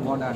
Modern.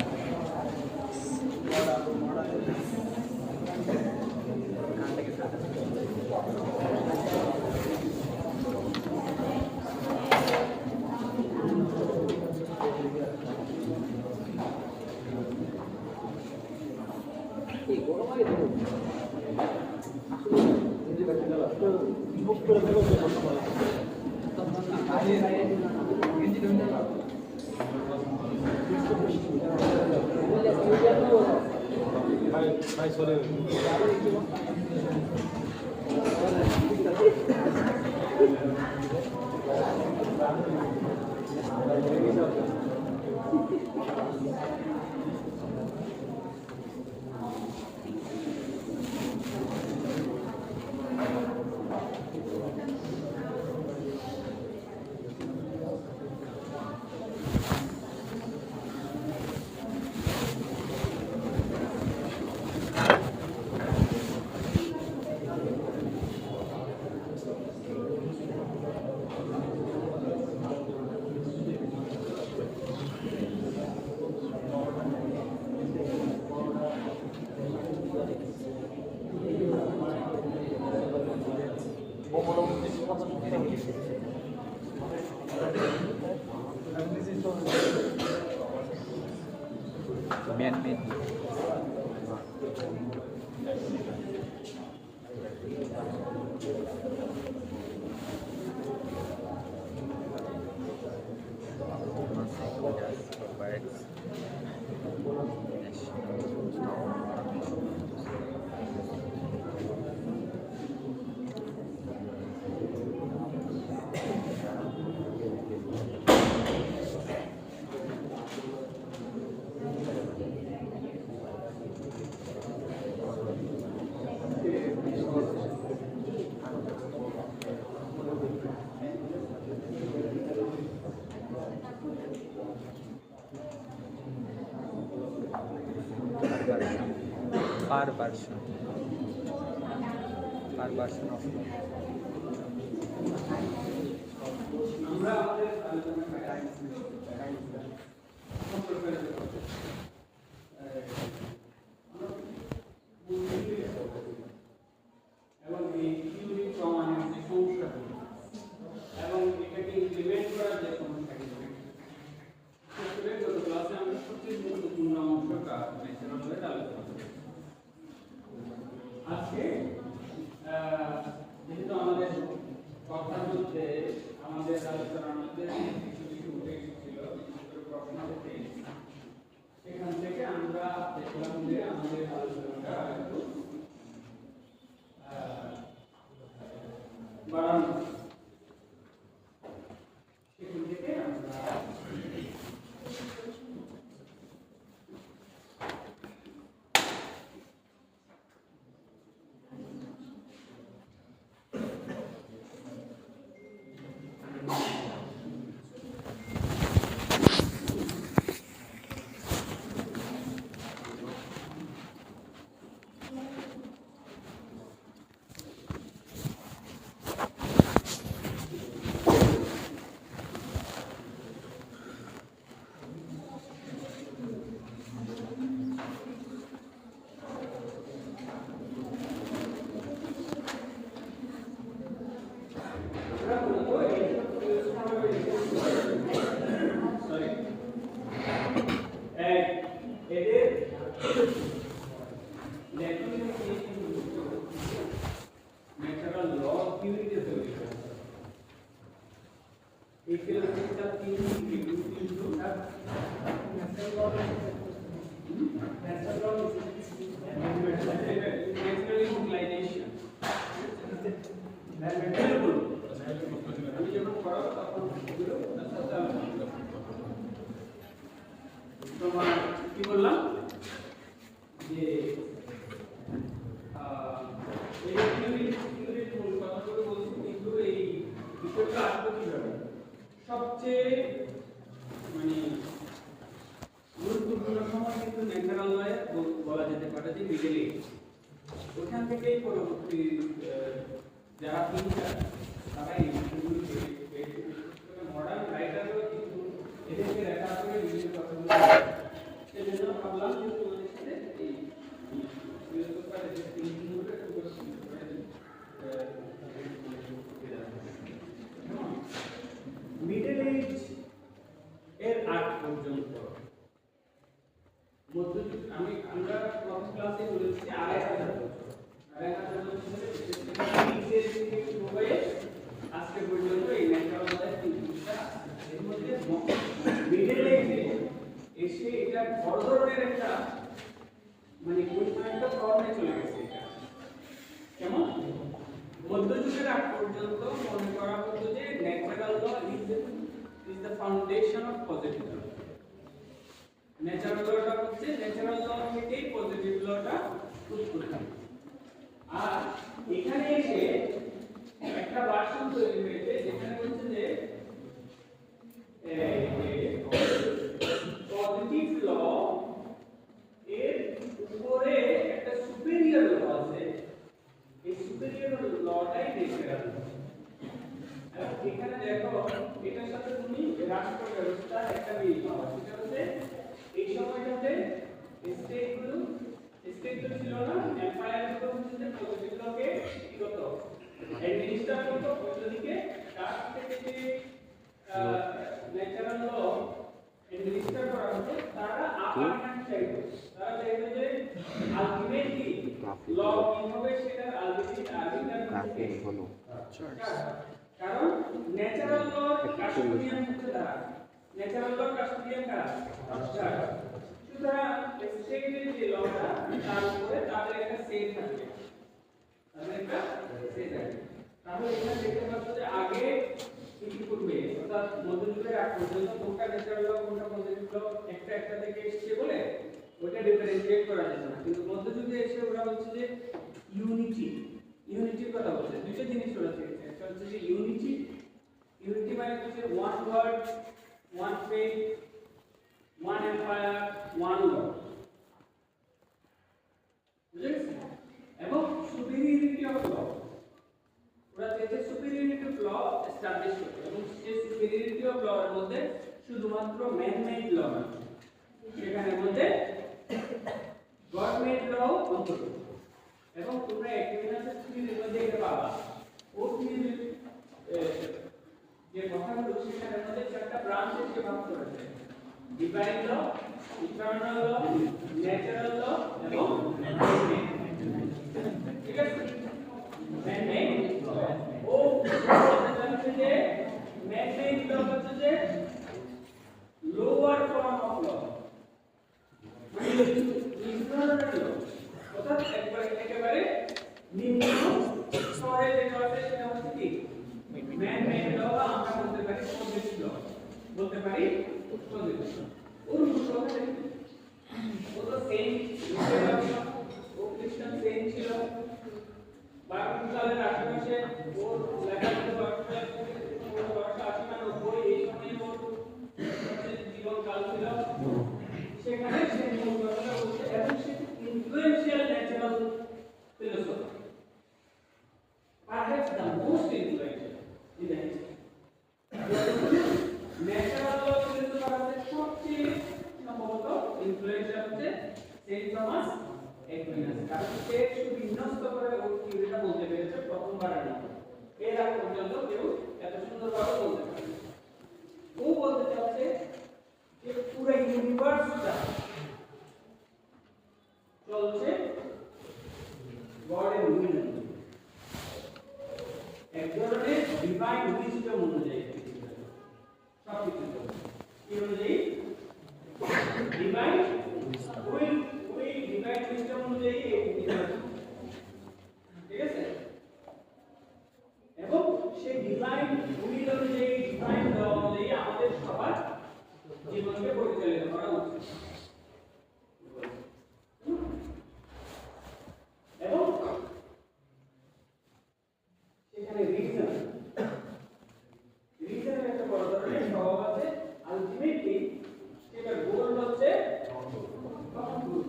Man-made. Per version of এবং এই theory প্রমাণের যে সমস্যা এবং এটাকে ইমপ্লিমেন্ট করার যে সমস্যাটি গত ক্লাসে আমরা সবচেয়ে গুরুত্বপূর্ণ অংশটা ন্যাচারাল ওয়েতে আলোচনা করি। আজকে যেহেতু আমাদের কথার মধ্যে আমাদের আলোচনার মধ্যে দেখলাম যে আমাদের আলোচনাটা একটু বাড়ানো সেখান থেকে আমরা কি বললাম যে সবচেয়ে মানে গুরুত্বপূর্ণ সময় কিন্তু ন্যাচারাল লয়ে বলা যেতে পারে যে মিডল এজ। ওখান থেকেই পরবর্তী যারা থিঙ্কার তারা এই বিষয়গুলো মডার্ন রাইটারও কিন্তু এদেরকে রেফার করে বিভিন্ন কথাগুলো সেজন্য ভাবলাম যে তোমাদের সাথে এই মিডল এজ এর আগ পর্যন্ত মধ্যযুগ আমরা প্রথম ক্লাসে বলেছি 2500 বছর 2500 বছর আজকে পর্যন্ত এই ন্যাচারাল লাইফ জিনিসটা এর মধ্যে মিডল এজে এসে এটা বড় ধরনের একটা মানে কোন একটা ফর্মে চলে গেছে এটা কেমন মধ্যযুগের আগ পর্যন্ত মনে করা হতো যে natural law is the foundation of positive law. Natural লটা হচ্ছে ন্যাচারাল ল থেকেই পজিটিভ লটা উৎপত্তি। আর এখানে এসে একটা ভার্সন তৈরি হয়েছে যেখানে বলছে যে পজিটিভ ল এর উপরে একটা সুপিরিয়র ল আছে, এই সুপিরিয়র লটাই ন্যাচারাল ল। আর এখানে দেখো এটার সাথে তুমি রাষ্ট্র ব্যবস্থা একটা মিল পাবা। সেটা হচ্ছে এই সময়টাতে স্টেটগুলো ছিল না, এম্পায়ার গুলো হচ্ছে যে পজিটিভ লকে কি করতো অ্যাডমিনিস্ট্রেট করতো। অন্যদিকে তার থেকে যে ন্যাচারাল ল অ্যাডমিনিস্ট্রেট করা হতো তারা আপার হ্যান্ড চাইতো, তারা চাইতো যে আলটিমেটলি ল কি হবে সেটা আলটিমেটলি হলো। কারণ ন্যাচারাল ল কাস্টোডিয়ান হচ্ছে তারা, ন্যাচারাল ল কাস্টোডিয়ান কারা সুতরাং স্টেটের যে লটা তার উপরে তাদের একটা সেট থাকবে, তাদের একটা সেট থাকবে। তাহলে এখানে দেখতে পাচ্ছ যে আগে কি করবে অর্থাৎ মধ্যযুগের আগ পর্যন্ত কোনটা ন্যাচারাল ল কোনটা পজিটিভ ল একটা একটা থেকে এসেছে বলে ওটা ডিফারেন্সিয়েট করা যেত না। কিন্তু মধ্যযুগে এসে ওরা বলছে যে ইউনিটির কথা বলছে। দুটো জিনিস ওরা চেয়েছে, একটা হচ্ছে যে ইউনিটি মানে হচ্ছে one God one faith one empire one law, বুঝেছেন? এবং সুপিরিয়রিটি অফ ল, ওরা চেয়েছে সুপিরিয়রিটি অফ ল এস্টাবলিশ করতে। এবং সেই সুপিরিয়রিটি অফ ল এর মধ্যে শুধুমাত্র ম্যান মেড ল না, সেখানের মধ্যে গড মেড ল অন্তর্ভুক্ত। এবং তোমরা এক্সপেরিয়েন্সের থিওরির মধ্যে এটা পাবা। ও থিওরি যে কথাগুলো সেখানের মধ্যে চারটা ব্রাঞ্চ হিসেবে ভাগ করেছে: ডিভাইন ল, ইটারনাল ল, ন্যাচারাল ল এবং ম্যান-মেড। ঠিক আছে? ম্যান-মেড ও জানতে যে ম্যান-মেড ল হচ্ছে যে লোয়ার ফর্ম অফ ল, মানে সেন্ট থমাস একুইনাস, কারণ সে শুধু বিন্যস্ত করে ওর থিওরিটা বলতে পেরেছে প্রথমবারের মতো। এর আগে পর্যন্ত কেউ এত সুন্দরভাবে বলতে পারেনি। ও বলতে চাচ্ছে যে পুরো ইউনিভার্সটা চলছে গডের উইল, এক ধরনের ডিভাইন উইজডম অনুযায়ী সবকিছু চলছে। কি অনুযায়ী? ডিভাইন উইল, ডিভাইন উইজডম অনুযায়ী এই ইউনিভার্স, ঠিক আছে? এবং সেই ডিভাইন উইল অনুযায়ী, ডিভাইন ল অনুযায়ী আমাদের সবার জীবনকে পরিচালিত করা উচিত। এবং সেখানে রিজনের একটা বড় ধরনের স্বভাব আছে। আলটিমেটলি সেটা গোল হচ্ছে গুড।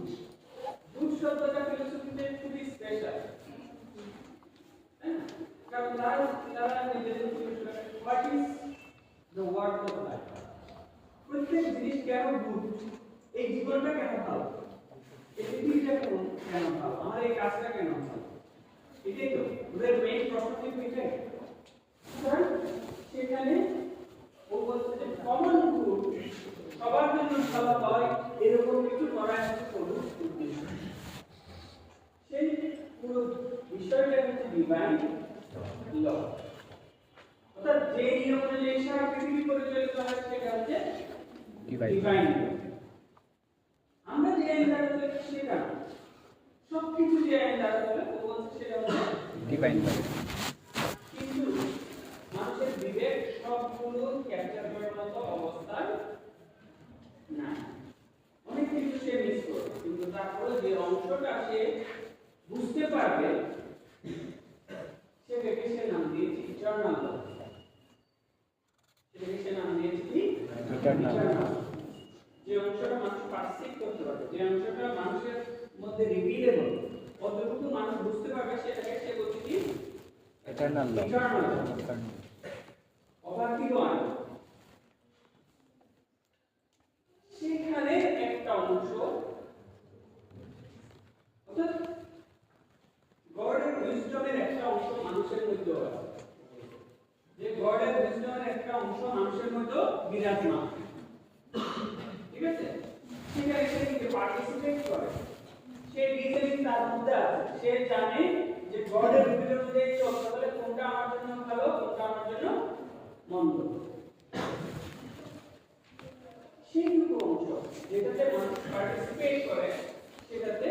গুড শব্দটা ফিলোসফিতে খুবই স্পেশাল, কারণ তারা নিজেদের what is the word of life, প্রত্যেক জিনিস কেন গুড, এই জীবনটা কেন ভালো, এই পৃথিবীটা কেন ভালো, আমার এই কাজটা কেন ভালো, এটাই তো ওদের মেইন প্রশ্ন কিন্তু এটাই। সেখানে ও বলছে যে কমন গুড, সবার জন্য ভালো হয় এরকম কিছু করা হচ্ছে কোনো উদ্দেশ্য। সেই পুরো বিষয়টা হচ্ছে ডিভাইন ল, অর্থাৎ যে নিয়ম অনুযায়ী সারা পৃথিবী পরিচালিত হয় সেটা হচ্ছে ডিভাইন ল। আমরা যে আইন দ্বারা চলি সেটা না, সবকিছু যে আইন দ্বারা চলে ও বলছে সেটা হচ্ছে ডিভাইন ল। কিন্তু মানুষের বিবেক সবগুলো ক্যাপচার করার মতো অবস্থায় না, অনেক কিছু সে মিস করে, কিন্তু তারপরে যে অংশটা সে বুঝতে পারবে সেটাকে সে নাম দিয়েছে ইটারনাল ল। সেটাকে সে নাম দিয়েছে কি? ইটারনাল। যে অংশটা মানুষ পারসিভ করতে পারবে, যে অংশটা মানুষের মধ্যে রিভিলেবল, কতটুকু মানুষ বুঝতে পারবে সেটাকে সে বলছে কি? ইটারনাল ল। অবাকিবান। সেখানে একটা অংশ, অর্থাৎ গডের উইজডমের একটা অংশ মানুষের মধ্যে আছে, যে গডের উইজডমের একটা অংশ মানুষের মধ্যে বিরাজমান, ঠিক আছে? সেখানে সে নিজে পার্টিসিপেট করে, সে রিজনিং তার মধ্যে আছে, সে জানে যে গডের উইল অনুযায়ী চলতে হলে কোনটা আমার জন্য ভালো, কোনটা আমার জন্য মন্দ। সেইটুকু অংশ যেটাতে মানুষ পার্টিসিপেট করে, সেটাতে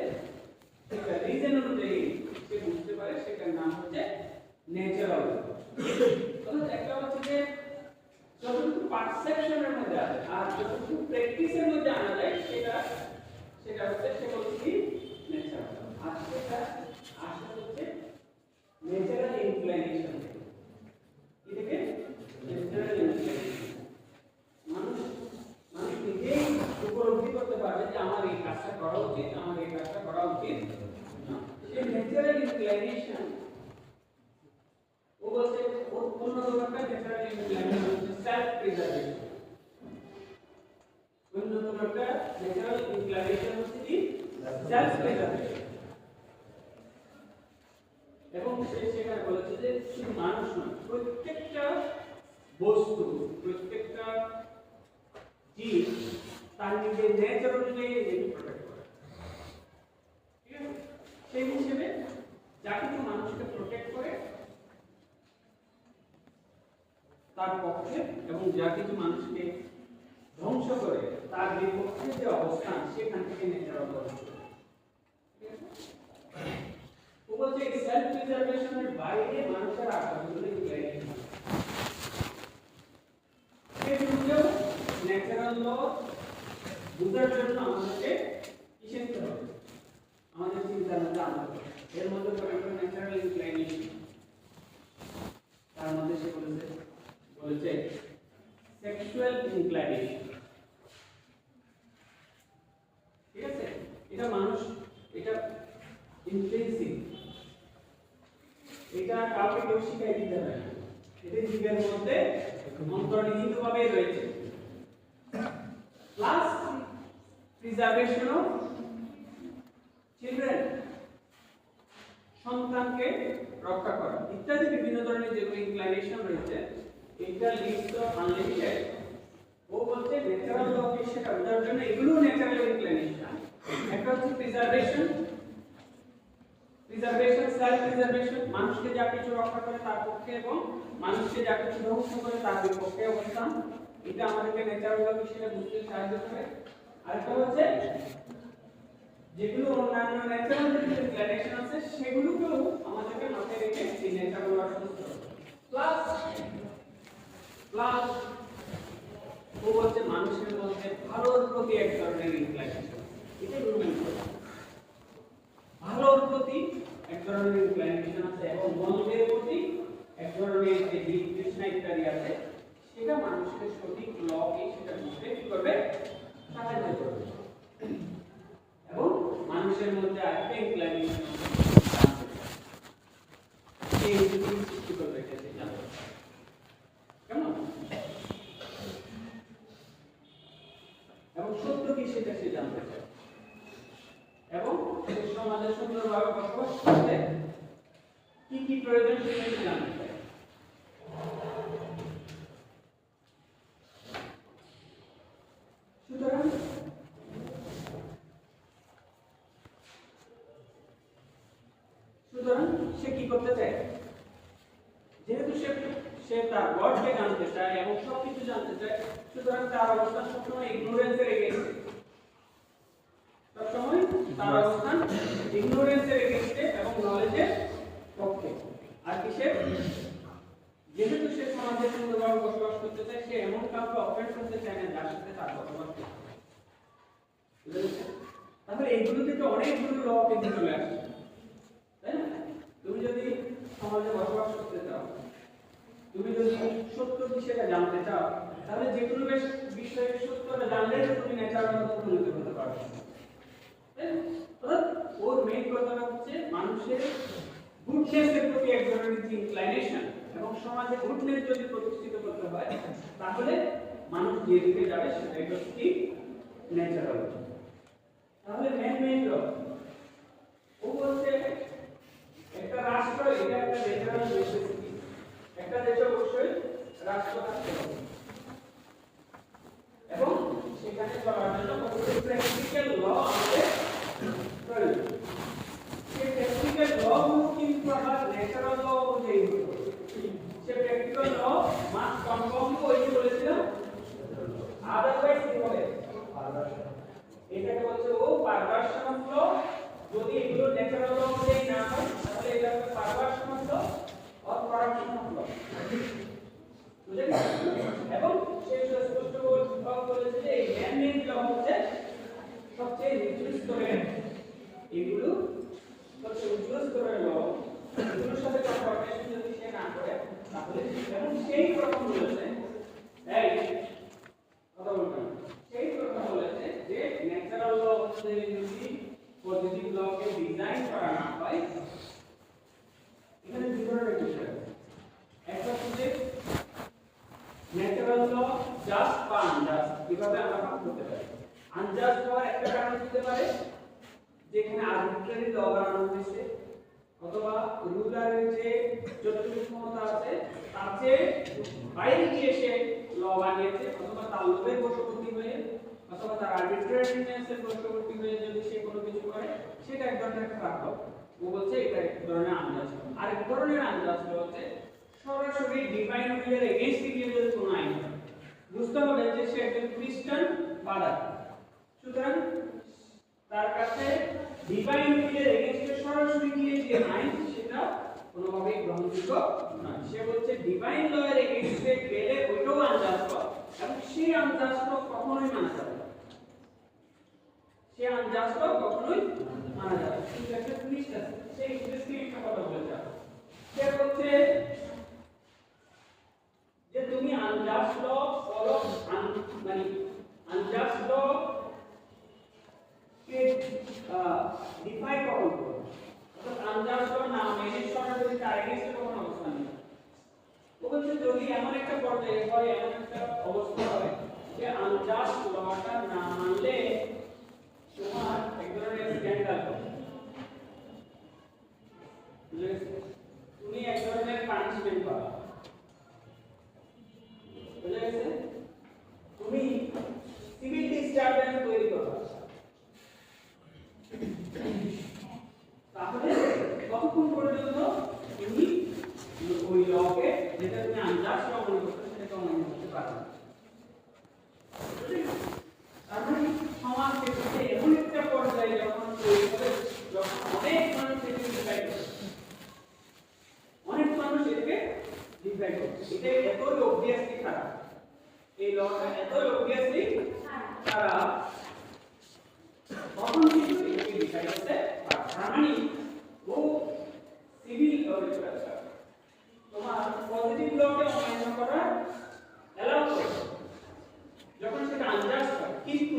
একটা রিজন অনুযায়ী সে বুঝতে পারে, সেটার নাম হচ্ছে ন্যাচারাল। অর্থাৎ একটা হচ্ছে যে যতটুকু পারসেপশনের মধ্যে আছে আর যতটুকু প্র্যাকটিসের মধ্যে আনা যায় সেটা হচ্ছে সে বলছে কি ন্যাচারাল। আর সেটা আসলে হচ্ছে ন্যাচারাল ইনক্লিনেশন। এটাকে ন্যাচারাল ইনক্লিনেশন মানুষ নিজেই উপলব্ধি করতে পারবে যে আমার এই কাজটা করা উচিত, আমার এই কাজটা করা উচিত না। সেই ন্যাচারাল ইনক্লিনেশন ও বলছে অন্যতম একটা ন্যাচারাল ইনক্লিনেশন হচ্ছে সেলফ প্রিজার্ভেশন। অন্যতম একটা ন্যাচারাল ইনক্লিনেশন হচ্ছে কি সেলফ প্রিজার্ভেশন। এবং সেখানে বলেছে যে শুধু মানুষ নয়, প্রত্যেকটা বস্তু, প্রত্যেকটা জীব তার নিজের নেচার অনুযায়ী নিজেকে প্রোটেক্ট করে, ঠিক আছে? সেই হিসেবে যা কিছু মানুষকে প্রোটেক্ট করে তার পক্ষে, এবং যা কিছু মানুষকে ধ্বংস করে তার বিপক্ষে যে অবস্থান, সেখান থেকে নেচার অবলম্বন করে, ঠিক আছে? ও বলছে সেলফ প্রিজার্ভেশনের বাইরে মানুষের আকারগুলো ইনক্লাইনেশন সেগুলো ন্যাচারাল ল বুঝার জন্য আমাদেরকে কি শিখতে হবে? আমাদের চিন্তার মধ্যে আনতে হবে। এর মধ্যে একটা ন্যাচারাল ইনক্লাইনেশন, তার মধ্যে সে বলেছে সেক্সুয়াল ইনক্লাইনেশন, ঠিক আছে? এটা মানুষ, এটা ইন্ট্রিনসিক, এটা কাউকে কেউ শিখাই দিতে হবে না, এটা জীবের মধ্যে অন্তর্নিহিতভাবে রয়েছে। প্লাস প্রিজার্ভেশন অফ রক্ষা করা ইত্যাদি বিভিন্ন ধরনের যেগুলো ইনক্লাইনেশন রয়েছে এটা লিস্ট অফ আনলিমিটেড ও বলতে ন্যাচারাল লকে সেটা বোঝার জন্য এগুলো ন্যাচারাল ইনক্লাইনেশন একটা হচ্ছে প্রিজার্ভেশন সেলফ প্রিজার্ভেশন মানুষকে যা কিছু রক্ষা করে তার পক্ষে এবং মানুষকে যা কিছু ধ্বংস করে তার বিপক্ষে অবস্থান এটা আমাদেরকে ন্যাচারাল লকে সেটা বুঝতে সাহায্য করে আরেকটা হচ্ছে যেগুলো অন্যান্য ন্যাচারাল যে ইনক্লাইনেশন আছে সেগুলোকেও আমাদেরকে মাথায় রেখে এই ন্যাচারাল লকে বুঝতে হবে প্লাস ও বলছে মানুষের মধ্যে ভালোর প্রতি এক ধরনের ইনক্লাইনেশন এটাই হলো ভালোর প্রতি এক ধরনের ইনক্লাইনেশন আছে এবং মন্দের প্রতি এক ধরনের যে বিতৃষ্ণা ইত্যাদি আছে সেটা মানুষের সঠিক লকে সেটা বুঝতে কি করবে সাহায্য করবে এবং মানুষের মধ্যে আরেকটা ইনক্লাইনেশন এই দুটি সৃষ্টি করবে এটা জানতে কেমন এবং সত্য কি সেটা সে জানতে চায় এবং সমাজে সুন্দরভাবে বসবাস করতে কি কি প্রয়োজন সেটা সে জানতে চায় সুতরাং সে কি করতে চায় যেহেতু সে তার গডকে জানতে চায় এবং সবকিছু জানতে চায় সুতরাং তার অবস্থান সবসময় ইগনোরেন্সের এগেইনস্টে সবসময় তার অবস্থান ইগনোরেন্সের এগেইনস্টে এবং নলেজের পক্ষে আর কিসের যেহেতু সে সমাজে সুন্দরভাবে বসবাস করতে চায় সে এমন কাউকে অফেন্ড করতে চায় না যার সাথে তার বসবাস করতে তাহলে এইগুলো থেকে অনেকগুলো ল কিন্তু চলে আসে তাই না তুমি যদি সমাজে বসবাস করতে চাও তুমি যদি সত্য বিষয়টা জানতে চাও তাহলে যে কোনো বিষয়ে সত্যটা জানলে তুমি ন্যাচারাল মতো উন্নত হতে পারবে ওর মেইন কথাটা হচ্ছে মানুষের গুডনেসের প্রতি এক ধরনের ইনক্লাইনেশন এবং সমাজে গুডনেস যদি প্রতিষ্ঠিত করতে হয় তাহলে মানুষ যেদিকে যাবে সেটাই হচ্ছে কি ন্যাচারাল তাহলে মেইন ল ও বলছে একটা রাষ্ট্র এটা একটা ন্যাচারাল নেসেসিটি একটা দেশে অবশ্যই রাষ্ট্র থাকতে হবে এবং সেখানে চলার জন্য কতগুলো প্র্যাকটিক্যাল ল আমাদের প্রয়োজন সেই প্র্যাকটিক্যাল ল গুলো কিন্তু আবার ন্যাচারাল ল অনুযায়ী হতে হবে সেই প্র্যাকটিক্যাল ল মাস কনফর্ম ওই যে বলেছিলাম আদারওয়াইজ কি হবে এটাকে বলছে ও পারভার্সন অফ ল যদি এগুলো ন্যাচারাল ল অনুযায়ী না হয় তাহলে এটা হবে perversion of law or corruption of law বুঝলে এবং সেই স্পষ্ট বলেছে যে এই ম্যান মেড ল হচ্ছে সবচেয়ে নিচু স্তরের এগুলো সবচেয়ে উচ্চ স্তরের ল এগুলোর সাথে কনফর্মেশন যদি সে না করে তাহলে এবং সেই প্রথম বলেছে এই কথা বলবেন সেই প্রথম বলেছে যে ন্যাচারাল ল অনুযায়ী যদি পজিটিভ লকে ডিজাইন করা না হয় এখানে দুই ধরনের বিষয় আছে একটা হচ্ছে ন্যাচারাল ল জাস্ট বা আনজাস্ট কিভাবে আমরা ভাগ করতে পারি আনজাস্ট হওয়ার একটা কারণ হতে পারে যেখানে আরবিট্রারি ল বানানো হয়েছে অথবা রুলারের যে যতটুকু ক্ষমতা আছে তার চেয়ে বাইরে গিয়ে সে ল বানিয়েছে অথবা তার লোভের বশবর্তী হয়ে অথবা তার আরবিট্রারিনেসের বশবর্তী হয়ে যদি সে কোনো কিছু করে সেটা এক ধরনের খারাপ হবে ও বলছে এটা এক ধরনের আনজাস্ট আর এক ধরনের আনজাস্ট হচ্ছে সরাসরি ডিভাইন উইলের এগেইনস্ট গিয়ে যদি কোনো আইন হয় বুঝতে হবে যে সে একজন খ্রিস্টান ফাদার সুতরাং তার কাছে ডিভাইন উইলের এগেইনস্টে সরাসরি গিয়ে যে আইন সেটা কোনোভাবেই গ্রহণযোগ্য নয় সে বলছে ডিভাইন ল এর এগেইনস্টে গেলে ওইটাও আনজাস্ট এবং সেই আনজাস্ট কখনোই মানা যাবে না সেই আনজাস্ট কখনোই মানা যাবে না কিন্তু একটা টুইস্ট আছে সেই টুইস্টে একটা কথা বলেছে সে বলছে যে তুমি আনজাস্ট ল ফলো মানে আনজাস্ট ল কে ডিফাই কখন করো অর্থাৎ আনজাস্ট ল না মেনে সরাসরি তার এগেইনস্টে কখন অবস্থান নেবে ও বলছে যদি এমন একটা পর্যায়ে হয় এমন একটা অবস্থা হয় যে আনজাস্ট লটা না মানলে তোমার এক ধরনের স্ক্যান্ডাল হবে মানে ও সিভিল তোমার পজিটিভ লকে অমান্য করার অ্যালাউ করে যখন সেটা আনজাস্ট হয়, কিন্তু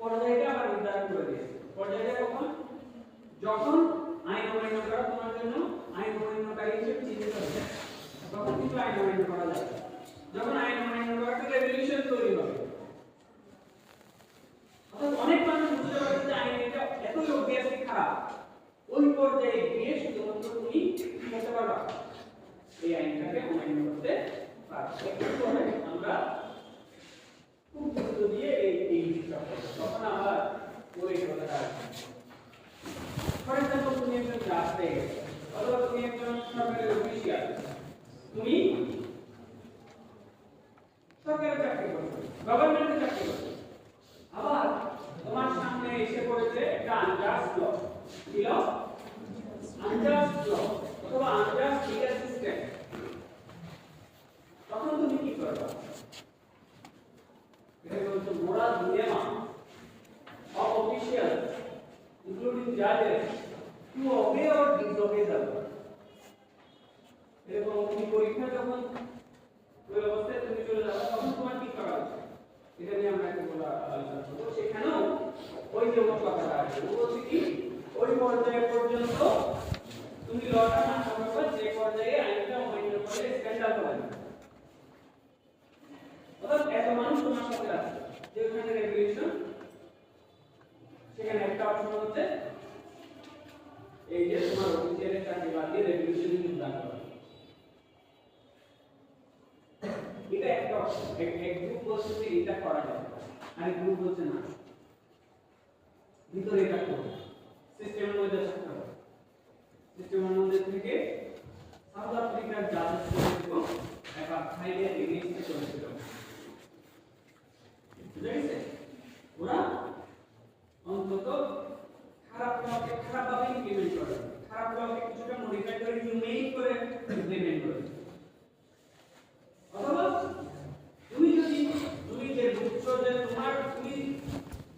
পর্যায়টা আবার নির্ধারণ করে দিয়েছে। পর্যায়টা কখন? যখন আইন অমান্য করা তোমার জন্য আইন অমান্যকারী হিসেবে চিহ্নিত হবে, তখন কিন্তু আইন অমান্য করা যাবে। যখন আইন অমান্য করা একটা রেভলিউশন তৈরি হবে, অর্থাৎ অনেক মানুষ বুঝতে পারবে যে আইন এটা এত অবভিয়াসলি খারাপ, ওই পর্যায়ে গিয়ে শুধুমাত্র তুমি করতে পারবা, এই আইনটাকে অমান্য করতে পারবে। একটু পরে আমরা খুব গুরুত্ব দিয়ে এই বিষয়টা করব, তখন আমরা ওই কথাটা আসবে। ফর এক্সাম্পল, তুমি একজন জাজ পেয়ে গেছো, অথবা তুমি একজন সরকারি অফিসিয়াল, তুমি সরকারি চাকরি করছো, গভর্নমেন্টে চাকরি করছো, আবার তোমার সামনে এসে পড়েছে একটা আনজাস্ট ল, কি ল? আনজাস্ট ল অথবা আনজাস্ট লিগ্যাল সিস্টেম। তখন তুমি কি করবে? এটা বলছো moral dilemma of officials including judges to obey or disobey the law. এরকম তুমি পরীক্ষা যখন ওই অবস্থায় তুমি চলে যাবে, তখন তোমার কি করা উচিত? এটা নিয়ে আমরা একটু আলোচনা করব। সেখানেও ওই যে কথাটা আছে, ও বলছে কি ওই পর্যায়ে পর্যন্ত তুমি লটা না করবে যে পর্যায়ে আইনটা অমান্য করে স্ক্যান্ডাল হবে। অর্থাৎ এত মানুষ তোমার সাথে আছে, যে ওখানে রেগুলেশন, সেখানে একটা অপশন হচ্ছে এই যে তোমার অফিসিয়ালের চাকরি বাদ দিয়ে রেগুলেশন নির্ধারণ করা। এটা একটা অপশন। এক গ্রুপ বলছে যে এটা করা যাবে, আর এক গ্রুপ বলছে না, ভিতরে এটা করবে, সিস্টেমের মধ্যে থাকতে হবে। সিস্টেমের মধ্যে থেকে সাউথ আফ্রিকার জাজ ছিল একটা ফাইলের এগেইনস্টে চলেছিল, বুঝা গেছে? ওরা অন্তত খারাপ লকে খারাপভাবে ইমপ্লিমেন্ট করে, খারাপ লকে কিছুটা মডিফাই করে হিউমেন করে ইমপ্লিমেন্ট করে। অথবা তুমি যে বুঝছো যে তুমি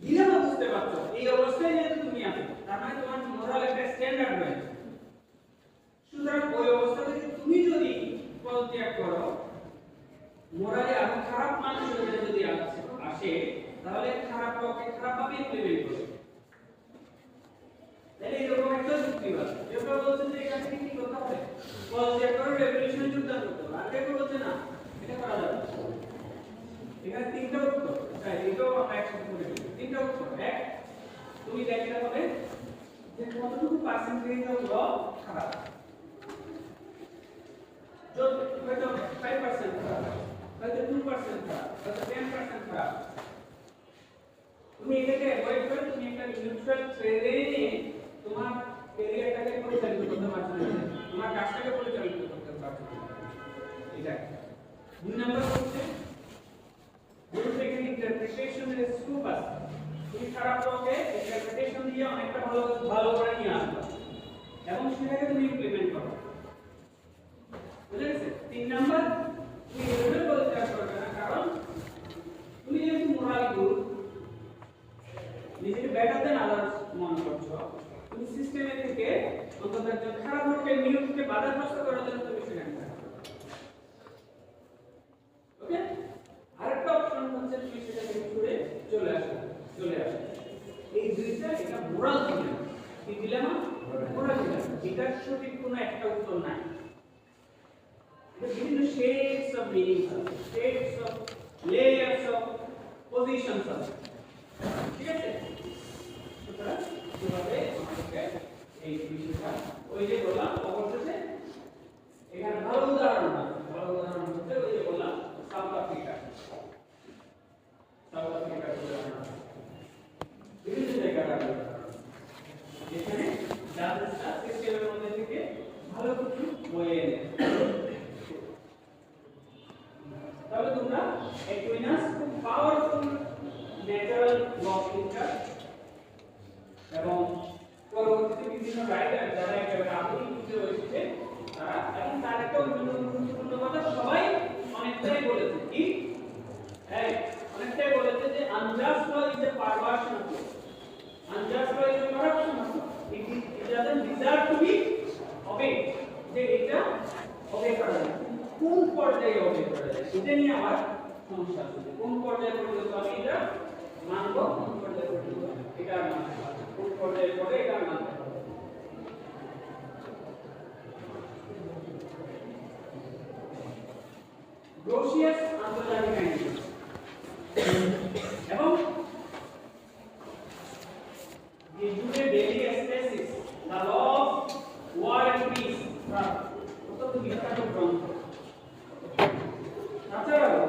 ডিলেমা বুঝতে পারছো, এই অবস্থায় যেহেতু তুমি আছো, তার মানে তোমার মোরাল একটা স্ট্যান্ডার্ড রয়েছে। সুতরাং ওই অবস্থা থেকে তুমি যদি পদত্যাগ করো, মোরালে আরো খারাপ মানুষ যদি আসে, তাহলে খারাপ লকে খারাপভাবে ইমপ্লিমেন্ট করবে। তাহলে এরকম একটা যুক্তি আছে, যেটা বলছে যে এখানে কি করতে হবে? পদত্যাগ করে রেভলিউশন যোগদান করতে হবে। আর কেউ বলছে না, এটা করা যাবে। এখানে তিনটা উত্তর, তাই এটাও আমরা একসাথে করে দিই। তিনটা উত্তর। এক, তুমি দেখতে হবে যে কতটুকু পার্সেন্টেজ অফ ল খারাপ। হয়তো 5% খারাপ, হয়তো 2% খারাপ, হয়তো 10% খারাপ। তুমি এটাকে অ্যাভয়েড করে তুমি একটা নিউট্রাল ট্রেডে তোমার ক্যারিয়ারটাকে পরিচালিত করতে পারছো, তোমার কাজটাকে পরিচালিত করতে পারছো। এটা দুই নাম্বার হচ্ছে ইন্টারপ্রিটেশনের স্কোপ আছে। তুমি খারাপ লকে ইন্টারপ্রিটেশন দিয়ে অনেকটা ভালো করে নিয়ে আসবে এবং সেটাকে তুমি ইমপ্লিমেন্ট করো, বুঝা গেছে? তিন নাম্বার, তুমি এভাবে পদত্যাগ করবে না, কারণ তুমি যেহেতু মোরাল গুড, নিজেকে বেটার দেন আদার্স মনে করছো, তুমি সিস্টেমে থেকে অন্তত একজন খারাপ লোকের নিয়োগকে বাধাগ্রস্ত করার জন্য তুমি সেখানে থাকবে। ওকে? আরেকটা অপশন হচ্ছে তুমি সেটা থেকে ছুড়ে চলে আসো। এই দুইটা এটা মোরাল ডিলেমা। কি ডিলেমা? Moral dilemma. এটা সঠিক কোনো একটা উত্তর নাই। এটা বিভিন্ন শেডস অফ মিনিংস আছে, shades of layers of positions আছে, ঠিক আছে? সুতরাং কিভাবে আমাদেরকে এই বিষয়টা ওই যে বললাম অবশেষে এখানে ভালো উদাহরণ হচ্ছে ওই যে বললাম সাউথ আফ্রিকা বিভিন্ন জায়গাটা যেখানে জাজেসরা সিস্টেমের মধ্যে থেকে ভালো কিছু বয়ে এনে, তাহলে তোমরা একুইনাস খুব পাওয়ারফুল ন্যাচারাল ল থিঙ্কার এবং পরবর্তীতে বিভিন্ন রাইটার যারা একেবারে আধুনিক যুগে এসেছে তারা, এবং তার একটা গুরুত্বপূর্ণ কথা সবাই অনেকটাই বলেছে, কি অনেকটাই বলেছে যে unjust law is a perversion of law, unjust law is a corruption of law. it doesn't deserve to be obeyed যে এটা obey করা যায় কোন পর্যায়ে obey করা যায় সেটা নিয়ে আমার সমস্যা আছে কোন পর্যায়ে পর্যন্ত আমি এটা মানব কোন পর্যায়ে পর্যন্ত এটা মানব কোন পর্যায়ে পরে এটা মানব গ্রোসিয়াস আন্তর্জাতিক আইন এবং the Jude daily expresses the law of war and peace অত্যন্ত বিখ্যাত গ্রন্থ তাছাড়াও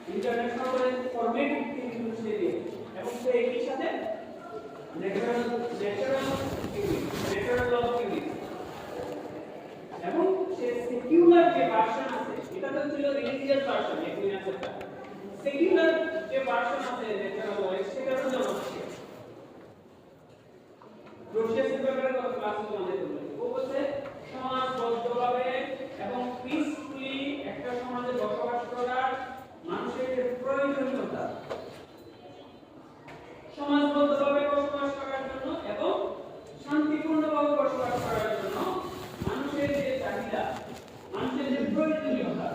ইন্টারন্যাশনাল ফরম্যাট ইউনিভার্সিটি এবং সে একই সাথে ন্যাচারাল ল অফ ইংলিশ এবং সে সেকুলার যে ভার্সন আছে এটা তো ছিল রিলিজিয়াস ভার্সন এখানে আছে সেকুলার যে ভার্সন আছে ন্যাচারাল ল সেটা তো জানা আছে গ্রোসিয়াসের ব্যাপারে কত ক্লাস আমাদের বলতে ও বলছে সমাজবদ্ধভাবে এবং পিসফুলি একটা সমাজে বসবাস করার মানুষের যে প্রয়োজনীয়তা সমাজবদ্ধভাবে বসবাস করার জন্য এবং শান্তিপূর্ণভাবে বসবাস করার জন্য মানুষের যে চাহিদা মানুষের যে প্রয়োজনীয়তা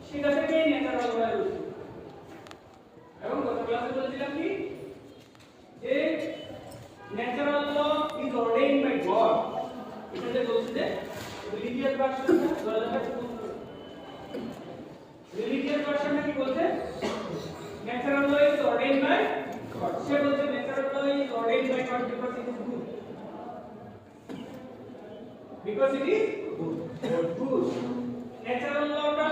সেটা থেকেই ন্যাচারাল ল এর উৎস এবং গত ক্লাসে বলেছিলাম কি যে natural law is ordained by God এখানে বলছে যে রিলিজিয়াস ভার্সনটা রিলিজিয়াস ভার্সনটা কি বলছে natural law is ordained by God সে বলছে natural law is ordained by God because it is good good natural law টা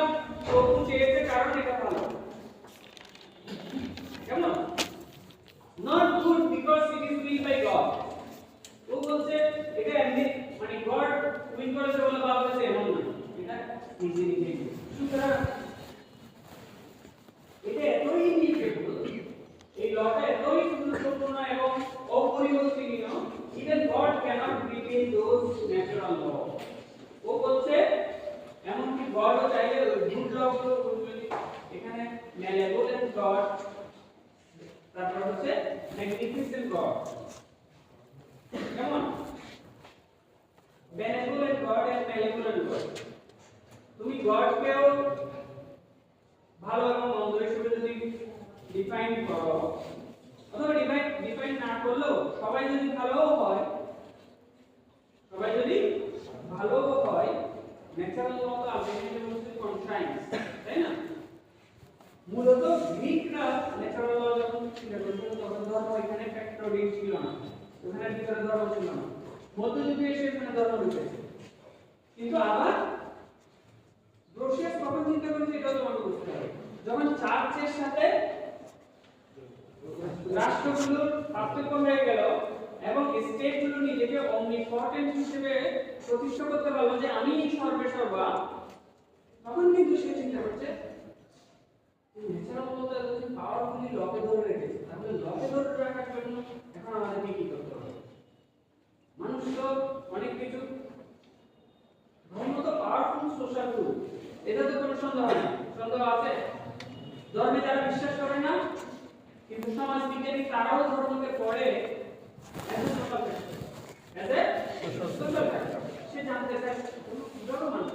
প্রভু চেয়েছে কারণ এটা ভালো কেমন not good because it is willed by God ও বলছে এটা এমনি মানে গড উইল করেছে বলে ভাবছে এমন না এটা নিজে নিজে সুতরাং এটা এতই নির্ভেজাল এই লটা এতই গুরুত্বপূর্ণ এবং অপরিবর্তনীয় even God cannot retain those natural law ও বলছে এমন কি গড ও চাইলে গুড ল গুলো এখানে ম্যালেভোলেন্ট গড তারপর হচ্ছে ম্যাগনিফিসেন্ট গড কেমন বেনেভোলেন্ট গড এন্ড ম্যালেভোলেন্ট গড তুমি গডকেও ভালো এবং মন্দ হিসেবে যদি ডিফাইন করো অথবা ডিফাইন না করলেও সবাই যদি ভালোও হয় ন্যাচারাল ল তো আলটিমেটলি হচ্ছে কনসাইন্স তাই না মূলত গ্রিকরা ন্যাচারাল ল যখন চিন্তা করেছিল তখন ধর্ম এখানে ফ্যাক্টরি ছিল না ওখানে ভিতরে ধর্ম ছিল না মধ্যযুগে এসে এখানে ধর্ম ঢুকেছে কিন্তু আবার গ্রোসিয়াস কখন চিন্তা করেছে এটাও তোমাকে বুঝতে হবে যখন চার্চের সাথে রাষ্ট্রগুলোর পার্থক্য হয়ে গেল এবং স্টেটগুলো নিজেকে অমনিপটেন্ট হিসেবে প্রতিষ্ঠা করতে পারলো যে আমি সর্বেসর্বা তখন কিন্তু সে চিন্তা করছে ন্যাচারাল বলতে যদি পাওয়ারফুলি লকে ধরে রেখেছে তাহলে লকে ধরে রাখার জন্য এখন আমাদেরকে কি করতে হবে মানুষ তো অনেক কিছু ধর্ম তো পাওয়ারফুল সোশ্যাল টুল এটা তো কোনো সন্দেহ নেই সন্দেহ আছে ধর্মে যারা বিশ্বাস করে না কিন্তু সমাজ বিজ্ঞানী তারাও ধর্মকে পড়ে সে জানতে চায় কিভাবে মানুষ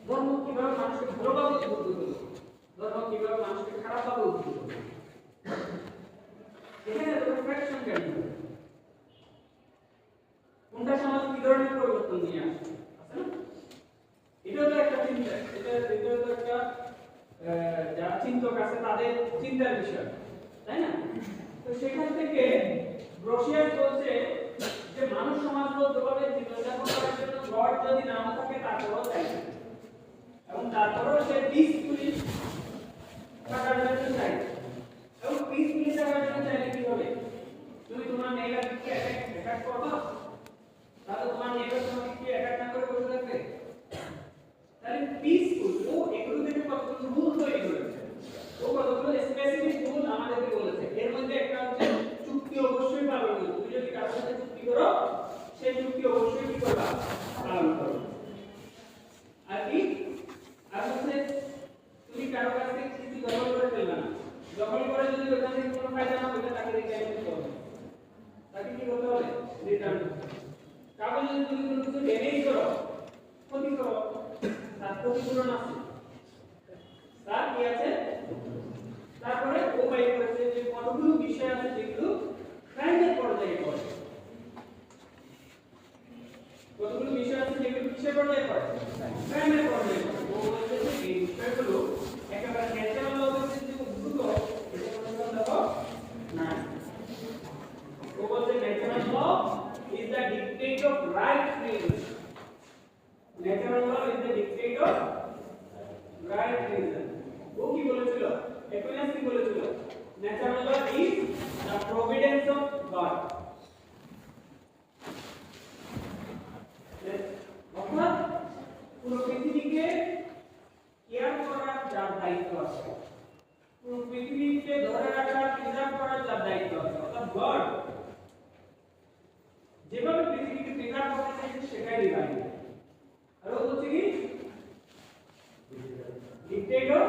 ধর্ম কিভাবে মানুষকে ভালোভাবে উদ্বুদ্ধ করবে ধর্ম কিভাবে মানুষকে খারাপভাবে উদ্বুদ্ধ করবে এখানে রিফ্লেকশন কেন কোনটা সমাজ কি ধরনের পরিবর্তন নিয়ে আসছে এটা তো একটা চিন্তা এটা তো একটা যারা চিন্তক আছে তাদের চিন্তার বিষয় তাই না তো সেখান থেকে গ্রোসিয়াস বলছে যে মানুষ সমাজবদ্ধভাবে জীবনযাপন করার জন্য গড যদি নাও থাকে তারপরেও চাই এবং তারপরেও সে পিসফুলি থাকার জন্য চাই এবং পিসফুলি থাকার জন্য চাইলে কি হবে তুমি তোমার নেইবারকে অ্যাটাক করবা তাহলে তোমার নেইবার তোমাকে কি অ্যাটাক না করে বসে থাকবে তাহলে পিসফুল ও এগুলো থেকে কতগুলো রুল তৈরি করেছে ও কতগুলো স্পেসিফিক রুল আমাদেরকে বলেছে এর মধ্যে একটা হচ্ছে চুক্তি অবশ্যই পালন করবে তুমি যদি কারোর সাথে চুক্তি করো সেই চুক্তি অবশ্যই কি করবা পালন করবে আর কি আর হচ্ছে তুমি কারোর কাছ থেকে চুক্তি দখল করে ফেলবে না যদি তুমি কোনো কিছু ড্যামেজ করো ক্ষতি করো তার ক্ষতিপূরণ আছে তার কি আছে তারপরে ও বাই করেছে যে কতগুলো বিষয় আছে যেগুলো ক্রাইমের পর্যায়ে পড়ে কতগুলো বিষয় আছে যেগুলো কিসের পর্যায়ে পড়ে ক্রাইমের পর্যায়ে পড়ে ও বলছে যে এই বিষয়গুলো একেবারে ন্যাচারাল লতে যে উদ্ভূত এটা কোনো দেখো না ও বলছে natural law is the dictate of right reason natural law is the dictate of right reason ও কি বলেছিল একুইনাস কি বলেছিল natural law is the providence of God অর্থাৎ পুরো পৃথিবীকে কেয়ার করার যার দায়িত্ব আছে পুরো পৃথিবীকে ধরে রাখার প্রিজার্ভ করার যার দায়িত্ব আছে অর্থাৎ গড যেভাবে পৃথিবীকে প্রিজার্ভ করতে চাইছে সেটাই ডিভাইন আর ও হচ্ছে কি ডিক্টেটর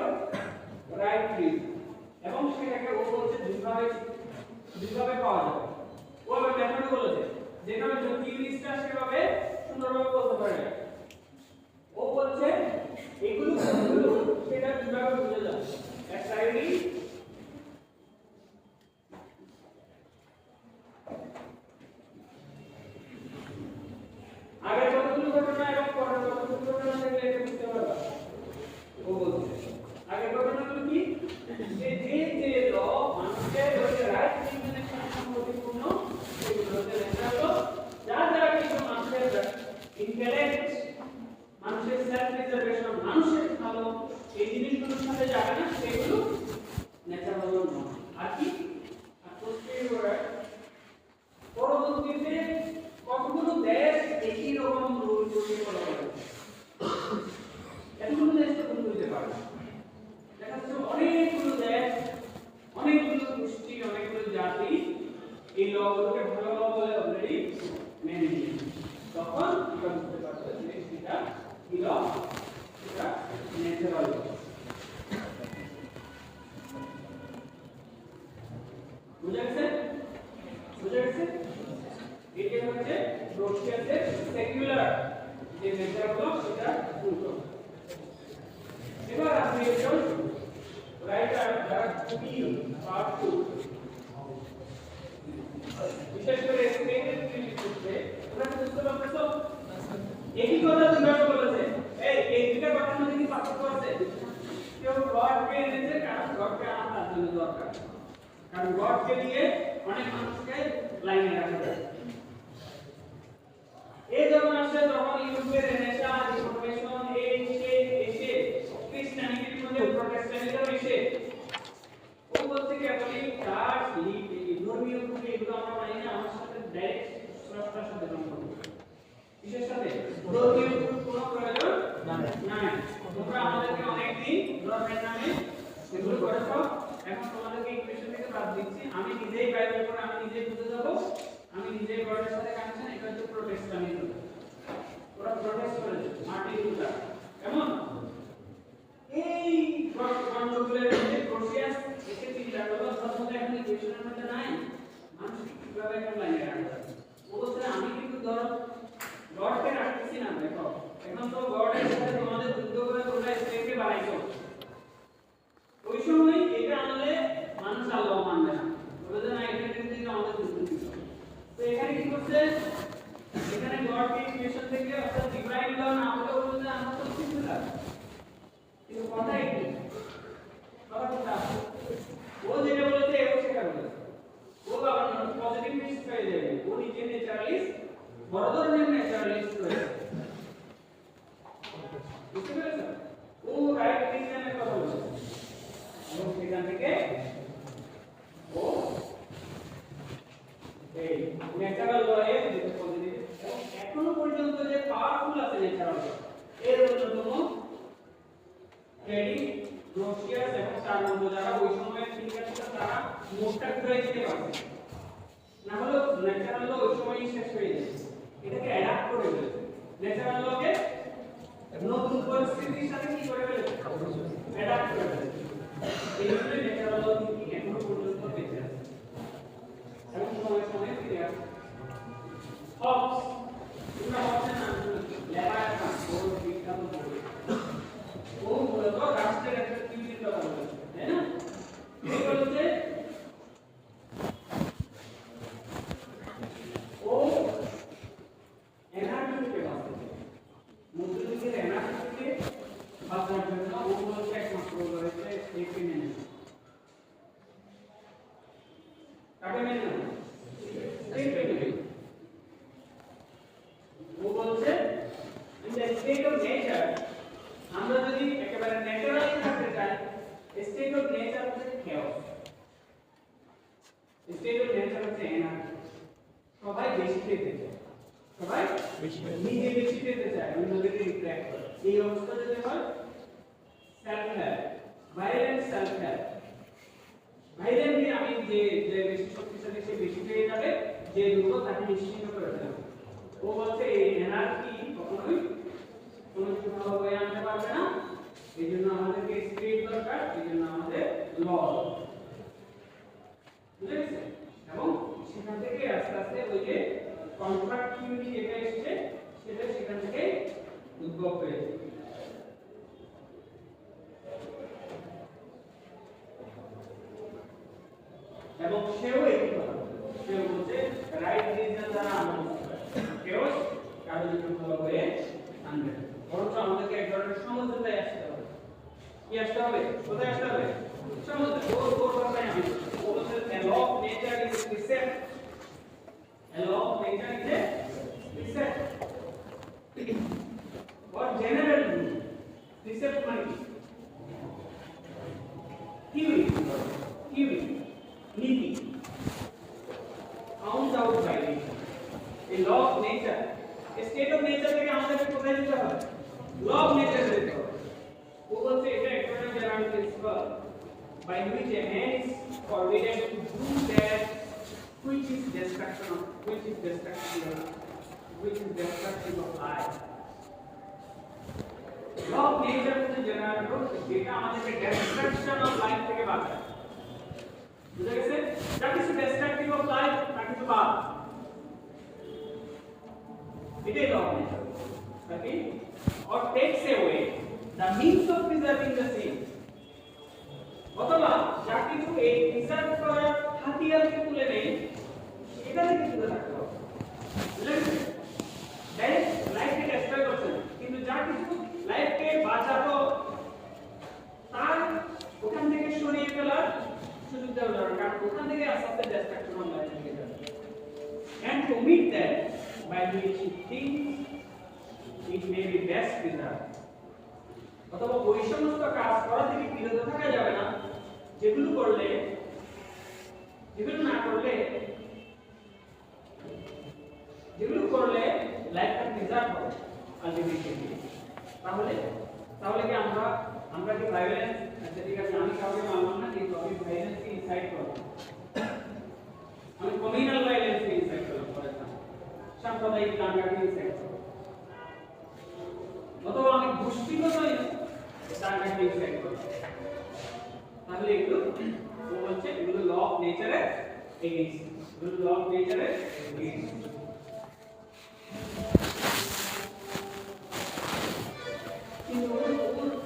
রাইট রিজন এবং সেটাকে ও বলছে দুইভাবে পাওয়া যাবে ও আবার মেথড বলেছে যেভাবে থিওরিস্টটা সেভাবে সুন্দরভাবে বলতে পারে ও বলছে এগুলো সেটা কিভাবে বুঝে যাবে অ্যাসাইডি আগে কতগুলো ঘটনা এবং পরে কতগুলো ঘটনা থেকে এটা বুঝতে পারবা ও বলছে আগে ঘটনাগুলো কি যে ল মানুষের রাইট রিজনের সাথে সম্পর্কপূর্ণ সেগুলো হচ্ছে ন্যাচারাল যার দ্বারা কিছু মানুষের ইন্টেলেক্ট মানুষের সেলফ রিজার্ভেশন মানুষের ভালো এই জিনিসগুলোর সাথে যাবে না সেগুলো ন্যাচারাল ল নয় আর কি আর পরবর্তীতে কতগুলো দেশ একই রকম রুল তৈরি করা হবে এতগুলো দেশ তো তুমি বুঝতে পারবে দেখা যাচ্ছে অনেকগুলো দেশ অনেকগুলো গোষ্ঠী অনেকগুলো জাতি এই লগুলোকে ভালো বলে অলরেডি মেনে নিয়েছে তখন এটা বুঝতে পারবে যে এটা কি ল এটা ন্যাচারাল ল বুঝা গেছে এটা হচ্ছে রোশিয়াতে সেকুলার যে ন্যাচারাল ল সেটা উল্টো এবার আপনি একজন রাইটার যারা খুবই পার্ট 2 বিশেষ করে এক্সপ্লেইনের লিখতে ওরা বুঝতে পারছো একই কথা দুইবার বলেছে এই দুইটা কথার মধ্যে কি পার্থক্য আছে কেউ গডকে এনেছে কারণ গডকে আনার জন্য দরকার কারণ গডকে দিয়ে অনেক মানুষকে লাইনে রাখা যায় এই যখন আসে তখন ইউরোপের রেনেসাঁ রিফরমেশন এসে খ্রিস্টানিটির মধ্যে প্রোটেস্ট্যান্টিজম এসে ও বলতে ক্যাথলিক চার্চ ধর্মীয় গ্রুপ এগুলো আমরা মানি না আমার সাথে ডাইরেক্ট স্রষ্টার সাথে সম্পর্ক কিসের সাথে ধর্মীয় গ্রুপ কোনো প্রয়োজন নাই তোমরা আমাদেরকে অনেকদিন ধর্মের নামে এগুলো করেছো এখন তোমাদেরকে ইকুয়েশন থেকে বাদ দিচ্ছি আমি নিজেই বাইবেল পড়ে আমি নিজেই বুঝে যাব আমি নিজেই গডের সাথে কানেকশন এটা হচ্ছে প্রোটেস্ট্যান্টিজম ওরা প্রোটেস্ট করেছে মার্টিন লুথার কেমন এই গন্ডগোলের মধ্যে ক্রোশিয়াস এসে চিন্তা করলো ধর্মটা এখন ইকুয়েশনের মধ্যে নাই মানুষ কিভাবে এখন লাইনে রাখবে ও বলছে আমি কিন্তু গডকে রাখতেছি না দেখো এখন তো গডের সাথে তোমাদের যুদ্ধ করে তোমরা স্টেটকে বানাইছো ওই সময় এটা আনলে মানুষ আল্লাহ মানবে না বলে না এটা কিন্তু আমাদের যুদ্ধ ছিল তো এখানে কি করছে এখানে গডকে ইকুয়েশন থেকে অর্থাৎ ডিভাইন ল না বলে বলতে আমরা তো সিম্পল কিন্তু কথা একই কথা ও যেটা বলেছে ও সেটা বলেছে ও আবার পজিটিভ মিক্স হয়ে যাবে ও নিজে ন্যাচারালিস্ট বড় ধরনের ন্যাচারালিস্ট হয়েছে বুঝতে পেরেছো ও রাইট রিজনের কথা বলেছে এবং সেখান থেকে ও এই ন্যাচারাল ল এর যে পজিটিভ এবং এখনো পর্যন্ত যে পাওয়ারফুল আছে ন্যাচারাল ল এর অন্যতম ট্রেডিং রোশিয়াস এবং তার মধ্যে যারা ওই সময় ঠিক আছে তারা মোটটা ঘুরে দিতে পারছে না হলে ন্যাচারাল ল ওই সময়ই শেষ হয়ে যায় এটাকে অ্যাডাপ্ট করে ফেলেছে ন্যাচারাল লকে নতুন পরিস্থিতির সাথে কি করে ফেলেছে অ্যাডাপ্ট করে ফেলেছে এই জন্য ন্যাচারাল ল থিংকিং এখনো পর্যন্ত বেঁচে আছে এবং সময় সময় ফিরে আসে হবস কাকে মেনে নেব স্টেটকে ও বলছে in the state of nature আমরা যদি একেবারে ন্যাচারালি থাকতে চাই স্টেট অফ নেচার হচ্ছে chaos স্টেট অফ নেচার হচ্ছে এনার্জি সবাই বেশি পেতে চায় সবাই নিজে বেশি পেতে চায় অন্যদেরকে রিফ্লেক্ট করে এই অবস্থা যদি হয় self help violent self help violently আমি যে বেশি শক্তিশালী সে বেশি পেয়ে যাবে যে দুর্বল তাকে নিশ্চিহ্ন করে দেবে ও বলছে এই এনার্জি কখনোই কোনো কিছু ভালো হয়ে আনতে পারবে না এই জন্য আমাদেরকে স্পিরিট দরকার এই জন্য আমাদের ল বুঝে গেছে এবং সেখান থেকে আস্তে আস্তে ওই যে কন্ট্রাক্ট থিওরি যেটা এসেছে সেটা সেখান থেকে উদ্ভব হয়েছে এবং সেও একই কথা সেও বলছে রাইট রিজন দ্বারা আমরা কেউ কারো জীবন ভালো হয়ে আনবে বরঞ্চ আমাদেরকে এক ধরনের সমঝোতায় আসতে হবে কি আসতে হবে কোথায় আসতে হবে সমঝোতা ওর কথাই আমি ও বলছে law of nature is precept law of nature is precept or general rule precept মানে কি theory নীতি found out by nature a law of nature a state of nature থেকে আমাদেরকে কোথায় যেতে হবে law of nature যেতে হবে ও বলছে এটা একটা general principal by which a man is forbidden to do that which is destruction of life law of nature হচ্ছে জেনারেল রুল যেটা আমাদেরকে destruction of life থেকে বাঁচায় বুঝা গেছে যা কিছু destructive of life তা কিছু বাদ এটাই law of nature okay or takes away the means of preserving the same অথবা যা কিছু এই প্রিজার্ভ করার হাতিয়ারকে তুলে নেয় এটা থেকে দূরে থাকতে হবে বুঝা গেছে ডাইরেক্ট লাইফকে ডেস্ট্রয় করছে কিন্তু যা কিছু লাইফকে বাঁচাতো তার ওখান থেকে সরিয়ে ফেলার সুযোগ দেওয়া দরকার কারণ ওখান থেকে আস্তে আস্তে ডিস্ট্রাকশন অন লাইফ থেকে যাবে and to meet that by which he thinks it may be best preserved অথবা ওই সমস্ত কাজ করা থেকে বিরত থাকা যাবে না যেগুলো করলে লাইফটা প্রিজার্ভ হবে আলটিমেটলি তাহলে কি আমরা কি ভাইলেন্স আচ্ছা ঠিক আছে আমি কাউকে মানলাম না কিন্তু আমি ভাইলেন্সকে ইনসাইট করব আমি কমিউনাল ভাইলেন্সকে ইনসাইট করব ফর এক্সাম্পল সাম্প্রদায়িক দাঙ্গাকে ইনসাইট করব অথবা আমি গোষ্ঠীগত দাঙ্গাকে ইনসাইট করব তাহলে এগুলো ও বলছে এগুলো ল অফ নেচারের এগেইনস্ট এগুলো ল অফ নেচারের এগেইনস্ট কিন্তু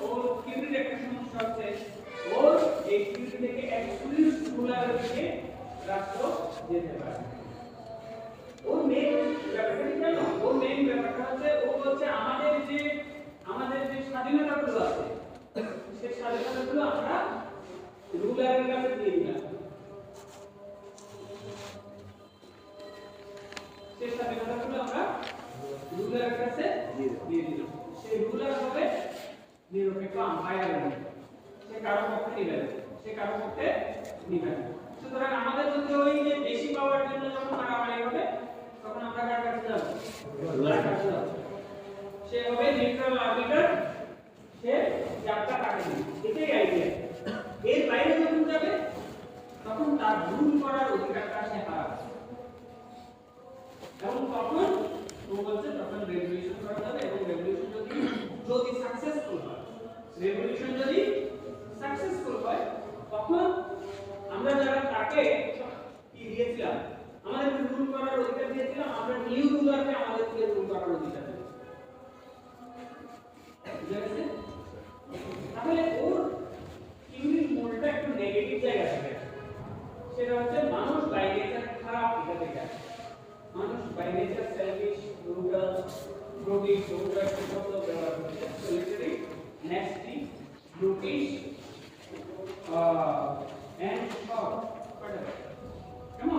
ওর থিওরির একটা সমস্যা হচ্ছে ওর এই থিওরি থেকে অ্যাবসলিউট রুলার দিকে রাষ্ট্র যেতে পারে ওর মেইন ব্যাপারটা কি জানো ওর মেইন ব্যাপারটা হচ্ছে ও বলছে আমাদের যে স্বাধীনতাগুলো আছে সেই স্বাধীনতাগুলো আমরা রুলারের কাছে দিয়ে দিলাম সেই স্বাধীনতাগুলো আমরা রুলারের কাছে দিয়ে দিলাম সেই রুলার হবে নিরপেক্ষ আম্পায়ার সে কারো পক্ষে নিবে সুতরাং আমাদের মধ্যে ওই যে বেশি পাওয়ার জন্য যখন মারামারি হবে তখন আমরা কার কাছে যাব রুলারের কাছে যাব সে হবে নিউট্রাল আর্বিটার সে যাত্রা কাটে এটাই আইডিয়া এর বাইরে যখন যাবে তখন তার রুল করার অধিকারটা সে হারাবে এবং তখন ও বলছে তখন রেভলিউশন করা যাবে এবং রেভলিউশন যদি সাকসেসফুল হয় তখন আমরা যারা তাকে কি দিয়েছিলাম আমাদের রুল করার অধিকার দিয়েছিলাম আমরা নিউ রুলারকে আমাদেরকে রুল করার অধিকার দেব বুঝা গেছে তাহলে ওর থিওরির মোড়টা একটু নেগেটিভ জায়গা থেকে সেটা হচ্ছে মানুষ বাই নেচার খারাপ এটা থেকে মানুষ by nature selfish brutal brutish brutal শব্দ ব্যবহার করছে literally nasty brutish and short whatever come on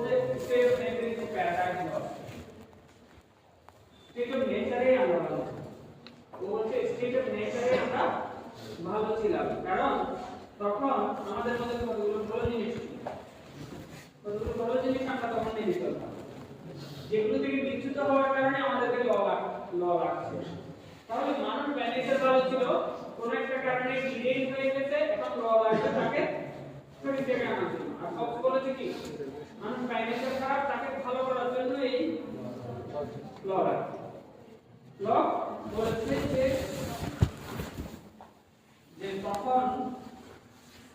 বলতে state of nature is paradise lost. State of নেচারে আমরা ভালো ছিলাম। ও বলছে স্টেট অফ নেচারে আমরা ভালো ছিলাম, কারণ তখন আমাদের মধ্যে কতগুলো ভালো জিনিস ছিল, কতগুলো ভালো জিনিস আমরা তখন নিয়ে নিতাম, যেগুলো থেকে বিচ্যুত হওয়ার কারণে আমাদেরকে ল লাগছে। তাহলে মানুষ ম্যানেজার ভালো ছিল, কোন একটা কারণে ডিলে হয়ে গেছে, এখন ল লাগছে তাকে সঠিক জায়গায় আনার জন্য। আর ফক্স বলেছে কি মানুষ ম্যানেজার খারাপ, তাকে ভালো করার জন্য এই ল লাগছে। ল বলেছে যে তখন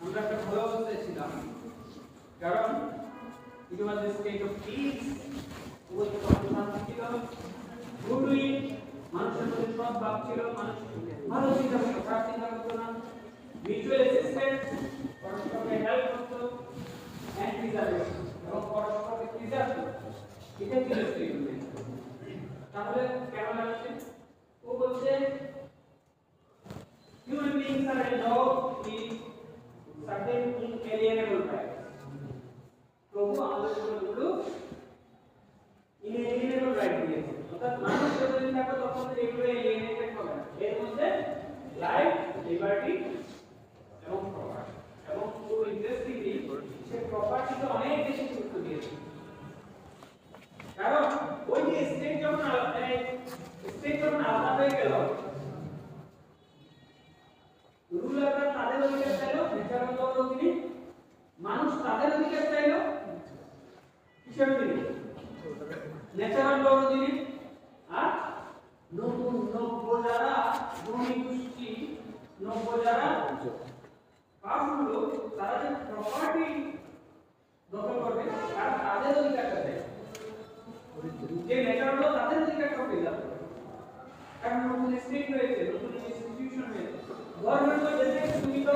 আমরা একটা ভালো অবস্থায় ছিলাম, কারণ it was a state of peace, বলতে তখন শান্তি ছিল, গুডউইল, মানুষের মধ্যে সৎ ভাব ছিল, মানুষ ভালো চিন্তা করতো, খারাপ চিন্তা করতো না, মিউচুয়াল অ্যাসিস্ট্যান্স, পরস্পরকে হেল্প করতো, এন্ড প্রিজার্ভেশন, এবং পরস্পরকে প্রিজার্ভ করতো। এটা ছিল স্টেট অফ নেচার। তাহলে কেমন লাগছে? ও বলছে human beings are endowed with certain inalienable rights. প্রভু আমাদের জন্য ইনএলিয়েনেবল রাইট দিয়েছে, অর্থাৎ মানুষ যতদিন থাকবে তখন এগুলো এলিয়েনেটেড হবে না। এর মধ্যে লাইফ, লিবার্টি এবং প্রপার্টি, এবং খুব ইন্টারেস্টিংলি সে প্রপার্টিতে অনেক বেশি গুরুত্ব দিয়েছে, কারণ ওই যে স্টেট যখন আলাদা হয়ে গেল, রুলাররা তাদের অধিকার চাইলো ন্যাচারাল লর অধীনে, মানুষ তাদের অধিকার চাইলো কিসের অধীনে? ন্যাচারাল লর অধীনে। আর নব্য যারা ধনী গোষ্ঠী, নব্য যারা পাওয়ারফুল লোক, তারা যে প্রপার্টি দখল করবে, তারা তাদের অধিকারটা দেয়, যে ন্যাচারাল লর তাদের অধিকারটা পেয়ে যাবে, কারণ নতুন স্টেট হয়েছে, নতুন ইনস্টিটিউশন হয়েছে। গভর্নমেন্ট তো যেতে তুমি তো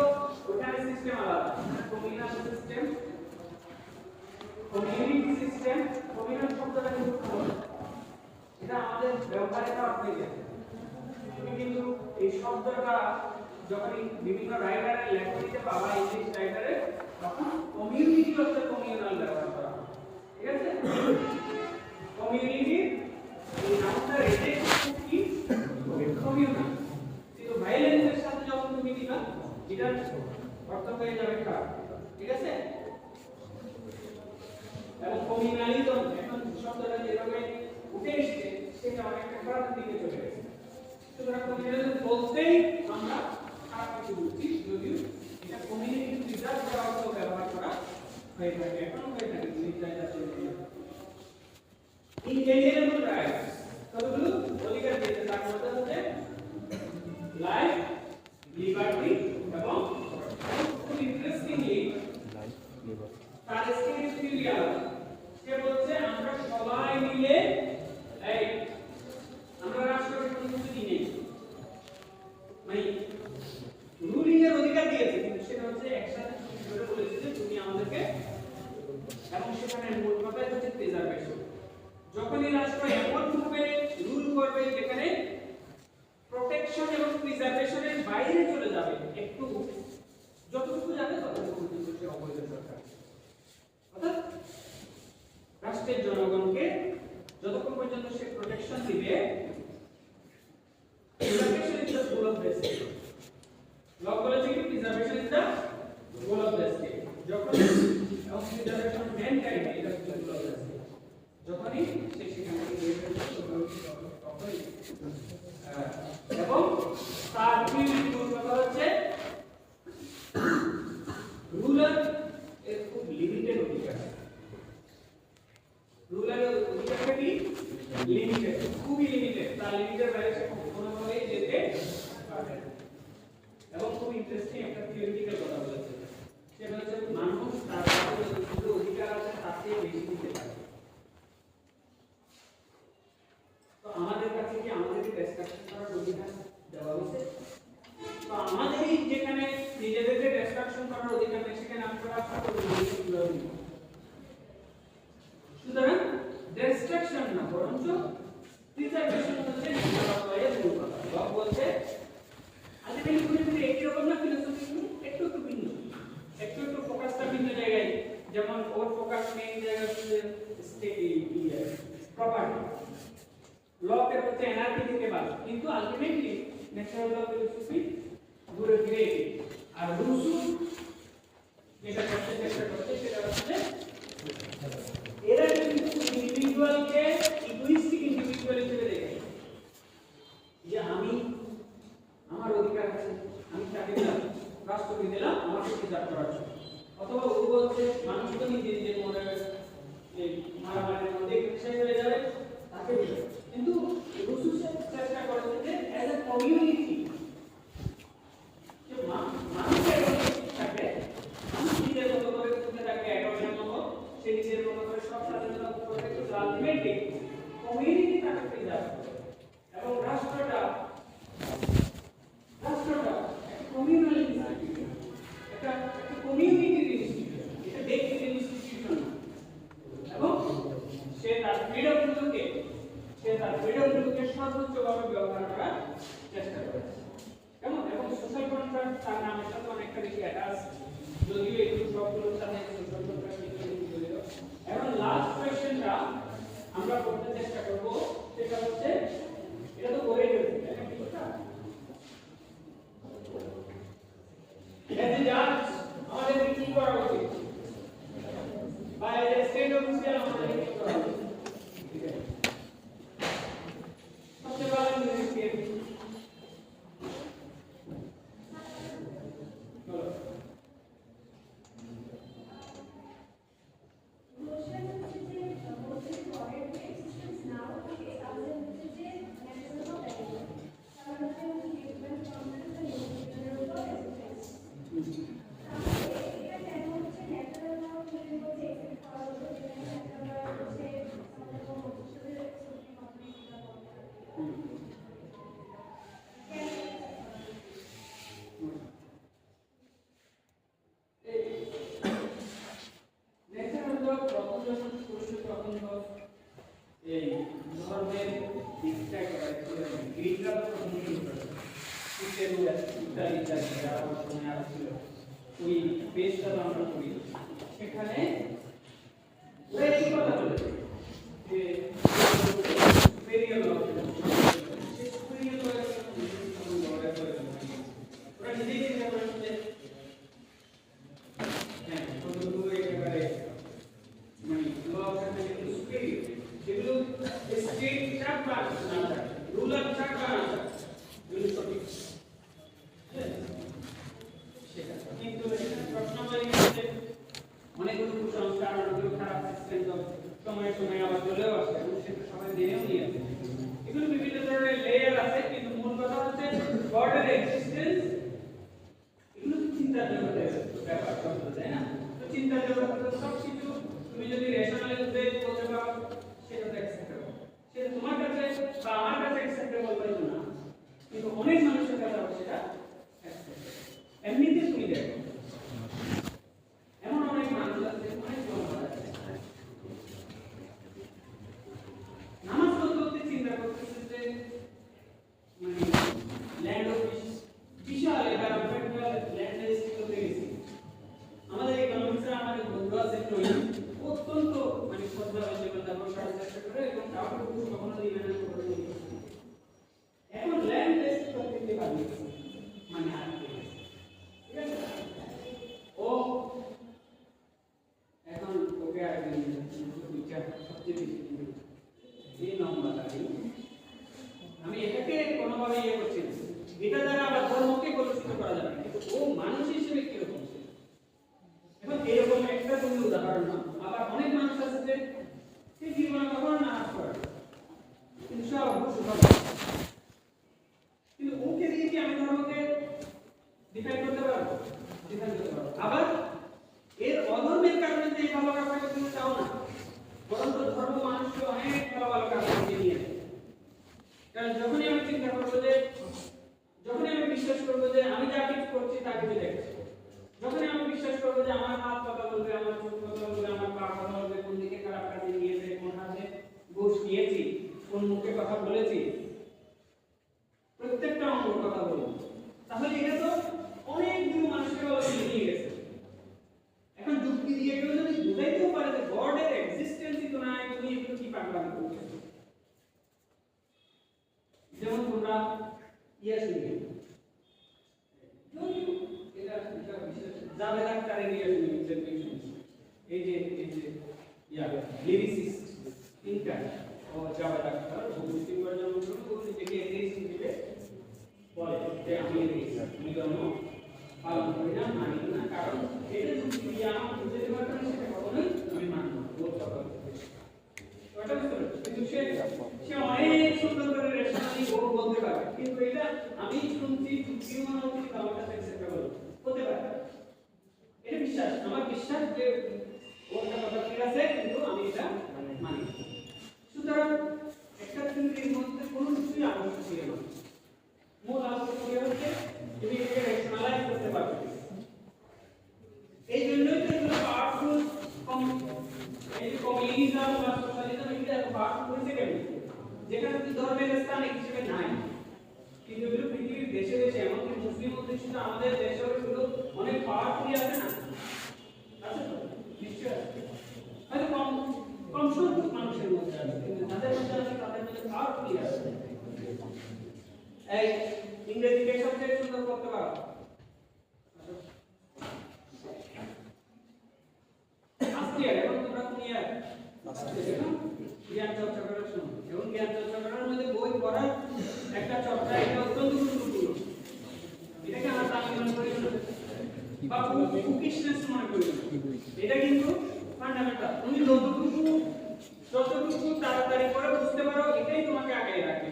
ওখানে সিস্টেম আলাদা, communal system, community system. Communal শব্দটা কিন্তু ভালো, এটা আমাদের ব্যবহারে খারাপ হয়ে গেছে। তুমি কিন্তু এই শব্দটা যখন বিভিন্ন রাইটারের লেখনীতে পাবা, ইংলিশ রাইটারে, তখন কমিউনিটি হচ্ছে কমিউনাল ব্যবহার করা হয়, ঠিক আছে? কমিউনিটি এই নামটা রেজেক্ট কি কমিউনাল, কিন্তু ভায়োলেন্সের সাথে যখন তুমি দিবা, এটার অর্থ হয়ে যাবে খারাপ, ঠিক আছে? এবং কমিউনালিজম এখন শব্দটা যেভাবে উঠে এসেছে, সেটা অনেকটা খারাপ দিকে চলে গেছে। সুতরাং কমিউনালিজম বলতেই আমরা খারাপ কিছু বুঝছি, যদিও এটা কমিউনিটি প্রিজার্ভ করার অর্থ ব্যবহার করা হয়ে থাকে, এখন হয়ে থাকে নির্যাতন চলে যায়। ইনএলিয়েনেবল রাইটস কতগুলো অধিকার দিয়েছে, তার মধ্যে হচ্ছে লাইফ, লিবার্টি এবং খুব ইন্টারেস্টিংলি তার স্টেট থিওরি আলাদা। সে বলছে আমরা সবাই মিলে এই আমরা রাষ্ট্রকে কোনো কিছু দিই, মানে রুলিং এর অধিকার দিয়েছে, কিন্তু সেটা হচ্ছে একসাথে ধরে বলেছে যে তুমি আমাদেরকে, এবং সেখানে মূল কথাই হচ্ছে প্রিজার্ভেশন। যখনই রাষ্ট্র এমন ভাবে রুল করবে যেখানে প্রোটেকশন এবং প্রিজার্ভেশনের বাইরে চলে যাবে, একটু যতটুকু যাবে ততটুকু কিন্তু সে অবৈধ সরকার। অর্থাৎ রাষ্ট্রের জনগণকে যতক্ষণ পর্যন্ত সে প্রোটেকশন দিবে, preservation is the goal of the state. Lock বলেছে কি preservation is the goal of the state. যখন এবং প্রিজার্ভেশন মেন টাইম এটা গোল অফ দ্য স্টেট, যখনই সে সেখানে গিয়ে তখনই এবং তার মূল কথা হচ্ছে রুলার এর খুব লিমিটেড অধিকার, রুলারের অধিকারটা কি লিমিটেড, খুবই লিমিটেড, তার লিমিটের বাইরে সে কোনোভাবেই যেতে পারবে না। এবং খুব ইন্টারেস্টিং একটা থিওরিটিক্যাল কথা বলেছে, সেটা হচ্ছে মানুষ তার যতটুকু অধিকার আছে তার চেয়ে বেশি দিতে পারে। তো আমাদের কাছে কি আমাদেরকে ডেস্ট্রাকশন করার অধিকার দেওয়া হয়েছে? তো আমাদেরই যেখানে নিজেদেরকে ডেস্ট্রাকশন করার অধিকার নেই, সেখানে আমরা সুতরাং ডেস্ট্রাকশন না, বরঞ্চ প্রিজার্ভেশন হচ্ছে নিরাপত্তার মূল কথা। লক বলছে আলটিমেটলি পুরোপুরি একই রকম না, ফিলোসফি একটু একটু ভিন্ন, একটু একটু ফোকাসটা ভিন্ন জায়গায় যেমন ওর ফোকাস মেইন জায়গা হচ্ছে প্রপার্টি লকে হচ্ছে এনআরকি থেকে বাদ, কিন্তু আলটিমেটলি ন্যাচারাল ল ফিলোসফি ঘুরে ফিরে আর রুসু যেটা করতে চেষ্টা করছে সেটা হচ্ছে এরা কিন্তু ইন্ডিভিজুয়ালকে ইগোইস্টিক ইন্ডিভিজুয়াল হিসেবে দেখে যে আমি আমার অধিকার আছে, আমি তাকে দিলাম রাষ্ট্রকে দিলাম আমাকে প্রিজার্ভ করার জন্য, অথবা ও বলছে মানুষ তো নিজে নিজের মনে মারামারির মধ্যে শেষ হয়ে যাবে তাকে দিল। কিন্তু রুসু চেষ্টা করেছে যে অ্যাজ এ কমিউনিটি যে মানুষের থাকে, মানুষ নিজের মতো করে করতে থাকে, অ্যাডপশন মতো সে নিজের মতো করে সব স্বাধীনতা করতে, কিন্তু আলটিমেটলি কমিউনিটি তাকে প্রিজার্ভ করে। এবং রাষ্ট্রটা একটা কমিউনাল ইনস্টিটিউশন, একটা কমিউনিটির ইনস্টিটিউশন, এটা ব্যক্তির ইনস্টিটিউশন না। এবং সে তার ফ্রিডমগুলোকে সর্বোচ্চভাবে ব্যবহার করার চেষ্টা করেছে। কেমন? এবং সোশ্যাল কন্ট্রাক্ট তার নামের সাথে অনেকটা বেশি অ্যাটাচ, যদিও একটু সবগুলোর সাথে সোশ্যাল কন্ট্রাক্ট জড়িত। এখন লাস্ট কোয়েশ্চেনটা আমরা করতে চেষ্টা করব, সেটা হচ্ছে এটা তো করে ফেলছি, এটা কি কথা? এজ এ জাজ আমাদের কি করা উচিত, বা এজ এ স্টেট অফিসিয়াল আমাদের কি করা উচিত? সবচেয়ে ভালো জিনিস কি? এই ধর্মের দিকটা করে গ্রিকরা তো প্রথম শুরু করে ইত্যাদি যারা বর্তমানে আরো ছিল ওই বেশটা আমরা করি, সেখানে ওরা কি কথা বলেছে যে সুপেরিয়র ল, সুপেরিয়র ল ওরা নিজেই চিন্তা করেছে যে হ্যাঁ কতটুকু একেবারে মানে ল অফ সুপেরিয়র, যেগুলো স্টেট চাপ বা না থাকে, রুলার চাপ বা না থাকে, এগুলো সঠিক। সেটা কিন্তু প্রশ্ন হয়ে গেছে অনেকগুলো কুসংস্কার, অনেকগুলো খারাপ সিস্টেম সময়ে সময়ে আবার চলেও আসে এবং সেটা সবাই জেনেও নিয়ে আসে। এগুলো বিভিন্ন ধরনের লেয়ার আছে, কিন্তু মূল কথা হচ্ছে গডের এক্সিস্টেন্স, এগুলো চিন্তার জগতের ব্যাপার, তাই না? তো চিন্তার জগতের সব কিছু তুমি যদি রেশনালি বলতে পারো সেটা তো অ্যাকসেপ্টেবল, সেটা তোমার কাছে বা আমার কাছে অ্যাকসেপ্টেবল হয়তো না, কিন্তু অনেক মানুষের কাছে সেটা অ্যাকসেপ্টেবল। এমনিতে তুমি দেখো এমন অনেক মানুষ আছে, অনেক জনতা আছে নামাজ পড়তে চিন্তা করতেছে যে মানে ল্যান্ড অফিস বিশাল এটা ফেডারেল ল্যান্ড রেজিস্ট্রি করতে গেছি, আমাদের ইকোনমিক্সে আমাদের বন্ধু আছে অত্যন্ত মানে শ্রদ্ধা হয়েছে তারপর করার চেষ্টা করে এবং কাউকে কখনো দিবে না করে দিবে। এখন ল্যান্ড রেজিস্ট্রি করতে গিয়ে পারবে মানে আর ঠিক আছে, ও এখন ওকে আর বিচার সবচেয়ে বেশি এই নম্বরটা আমি এটাকে কোনোভাবে ইয়ে করছি না, এটা দ্বারা আবার ধর্মকে কলুষিত করা যাবে না, কিন্তু ও মানুষ হিসেবে কিরকম। এখন এরকম একটা তুমি উদাহরণ নাও, আবার অনেক মানুষ আছে যে সে জীবনে কখনো নামাজ পড়ে কিন্তু সব কিন্তু ওকে দিয়ে কি আমি ধর্মকে ডিফাইন করতে পারবো? ডিফাইন করতে পারবো। আবার এর অধর্মের কারণে যে ভালো কাজটা তুমি চাও না, বরং ধর্ম মানুষ বোঝাইতেও পারে যে গডের এক্সিস্টেন্সই তো নাই, তুমি এগুলো কি পাগলামি করছো। যেমন তোমরা শুনি এটা বিশেষ জাভেদ আখতারের শুনি এই যে লিরিসিস্ট থিঙ্কার ও জাভেদ আখতার মুসলিম ভার্জন উনি থেকে এথিস্ট হিসেবে বলে যে আমি ধর্ম পালন করি না, মানি না, কারণ এটা যদি আমার বুঝতে পারতাম সেটা কখনোই আমি মানব না, বলতে পারবো ওটা বুঝতে পারছি। কিন্তু সে অনেক সুন্দর করে রেশনালি বলতে পারে, কিন্তু এটা আমি শুনছি যুক্তি মনে হচ্ছে আমার কাছে অ্যাকসেপ্টেবল হতে পারে। এটা বিশ্বাস, আমার বিশ্বাস যে ওটা কথা ঠিক আছে, কিন্তু আমি এটা মানি। সুতরাং একটা থিওরির মধ্যে কোনো কিছুই আবশ্যক ছিল না। মূল আবশ্যক হচ্ছে তুমি এটাকে রেশনালাইজ করতে পারবে। এই জন্যই তো এগুলো পাওয়ারফুল এই যে কমিউনিজম বা সোশ্যালিজম এটা পাওয়ারফুল হয়েছে কেন? যেখানে তো ধর্মের স্থান হিসেবে নাই, কিন্তু এগুলো পৃথিবীর দেশে দেশে এমনকি মুসলিম অধ্যুষিত আমাদের দেশেও এগুলো অনেক পাওয়ারফুলি আছে না? আছে তো? নিশ্চয় আছে। হয়তো কম কম সংখ্যক মানুষের মধ্যে আছে, কিন্তু যাদের মধ্যে আছে তাদের মধ্যে পাওয়ারফুলি আছে। এই ইংরেজিকে সবচেয়ে সুন্দর করতে পারো আজকে এখন তোমরা কোন ইয়ার জ্ঞান চর্চা করার সময়, এবং জ্ঞান চর্চা করার মধ্যে বই পড়ার একটা চর্চা, এটা অত্যন্ত গুরুত্বপূর্ণ। এটাকে আমরা দামি মনে করি বা কুকিশনেস মনে করি, এটা কিন্তু ফান্ডামেন্টাল। তুমি যতটুকু তাড়াতাড়ি করে বুঝতে পারো এটাই তোমাকে আগে রাখবে।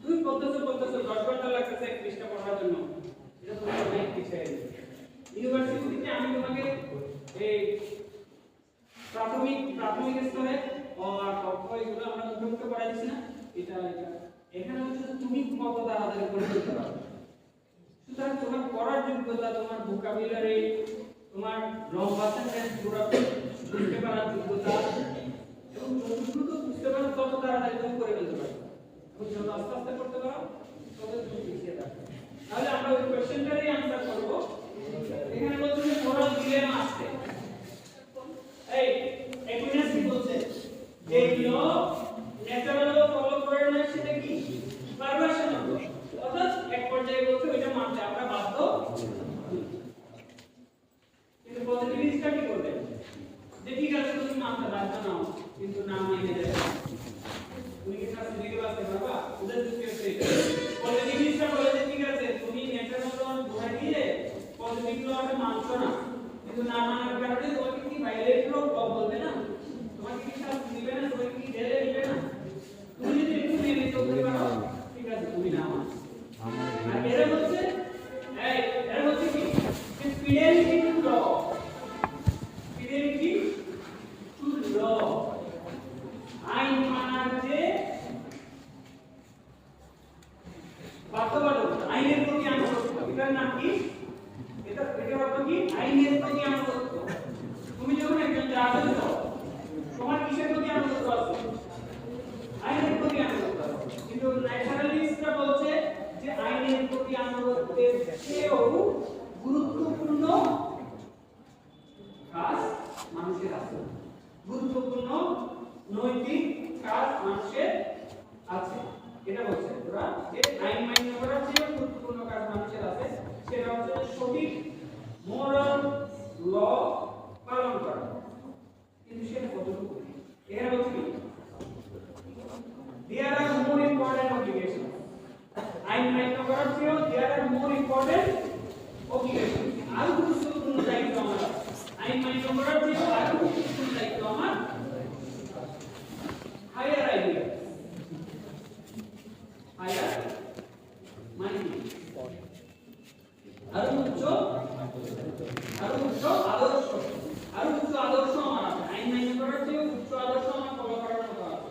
তুমি পড়তেছো 10 ঘন্টা লাগতেছে এক পৃষ্ঠা পড়ার জন্য, এটা তোমার অনেক পিছিয়ে যাবে। ইউনিভার্সিটিতে আমি তোমাকে এই প্রাথমিক স্তরে এগুলো আমরা মুখস্থ করাইছি না, এটা এখানে হচ্ছে তুমি কত তাড়াতাড়ি করে ফেলতে পারো। সুতরাং তোমার পড়ার যোগ্যতা, তোমার ভোকাবুলারি, তোমার লম্বা সেন্টেন্স পুরো বুঝতে পারার যোগ্যতা, এবং যত দ্রুত বুঝতে পারো তত তাড়াতাড়ি তুমি করে ফেলতে পারো। এবং যত আস্তে আস্তে করতে পারো তত তুমি পিছিয়ে থাকবে। তাহলে আমরা ওই কোশ্চেনটারই আনসার করব। এখানে বলছে যে মোরাল ডিলেমা আসছে। এই একুইনাস কি বলছে? যে ল ন্যাচারাল ল ফলো করে না সেটা কি পারভার্সন হবে। অর্থাৎ এক পর্যায়ে বলছে ওইটা মানতে আমরা বাধ্য। কিন্তু পজিটিভিস্টটা কি করবে? যে ঠিক আছে তুমি মানতে বাধ্য নাও, কিন্তু না মেনে যাবে। তুমি কি শাস্তি দিতে পারতে পারবা? ওদের যুক্তি হচ্ছে এটা। পজিটিভিস্টটা বলে যে ঠিক আছে তুমি ন্যাচারাল ল ধরে দিয়ে পজিটিভ লটা মানছো না, কিন্তু না মানার কারণে তোমাকে কি ভাইলেট ল বলবে না, তোমাকে কি শাস্তি দিবে না, তোমাকে কি জেলে দিবে না। তুমি যদি একটু মেনে চলতে পারো ঠিক আছে, তুমি না মানো। আর এরা হচ্ছে কি ফিডেলিটি টু ল, ফিডেলিটি টু ল, আইন মানার যে বাধ্যবাধকতা, আইনের প্রতি আনুগত্য, এটার নাম কি? এটা অর্থ কি? আইনের প্রতি আনুগত্য। তুমি যখন একজন জাজ হও, তোমার কিসের প্রতি আনুগত্য আছে? আইনের প্রতি আনুগত্য আছে। কিন্তু ন্যাচারালিস্টরা বলছে যে আইনের প্রতি আনুগত্যের চেয়েও গুরুত্বপূর্ণ কাজ মানুষের আছে, গুরুত্বপূর্ণ নৈতিক কাজ মানুষের আছে। এটা বলছে ওরা যে আইন মান্য করার চেয়েও গুরুত্বপূর্ণ কাজ মানুষের আছে, সেটা হচ্ছে সঠিক মোরাল ল পালন করা। কিন্তু সেটা কতটুকু? এখানে বলছি there are more important obligations. আইন মান্য করার চেয়েও there are more important obligations. আরো গুরুত্বপূর্ণ দায়িত্ব আমার, আইন মান্য করার চেয়েও আরো গুরুত্বপূর্ণ দায়িত্ব আমার। হায়ার আইডিয়া, হায়ার মানে আরো উচ্চ আদর্শ, আরো উচ্চ আদর্শ আমার আছে। আইন মান্য করার চেয়েও উচ্চ আদর্শ আমার ফলো করার মতো আছে।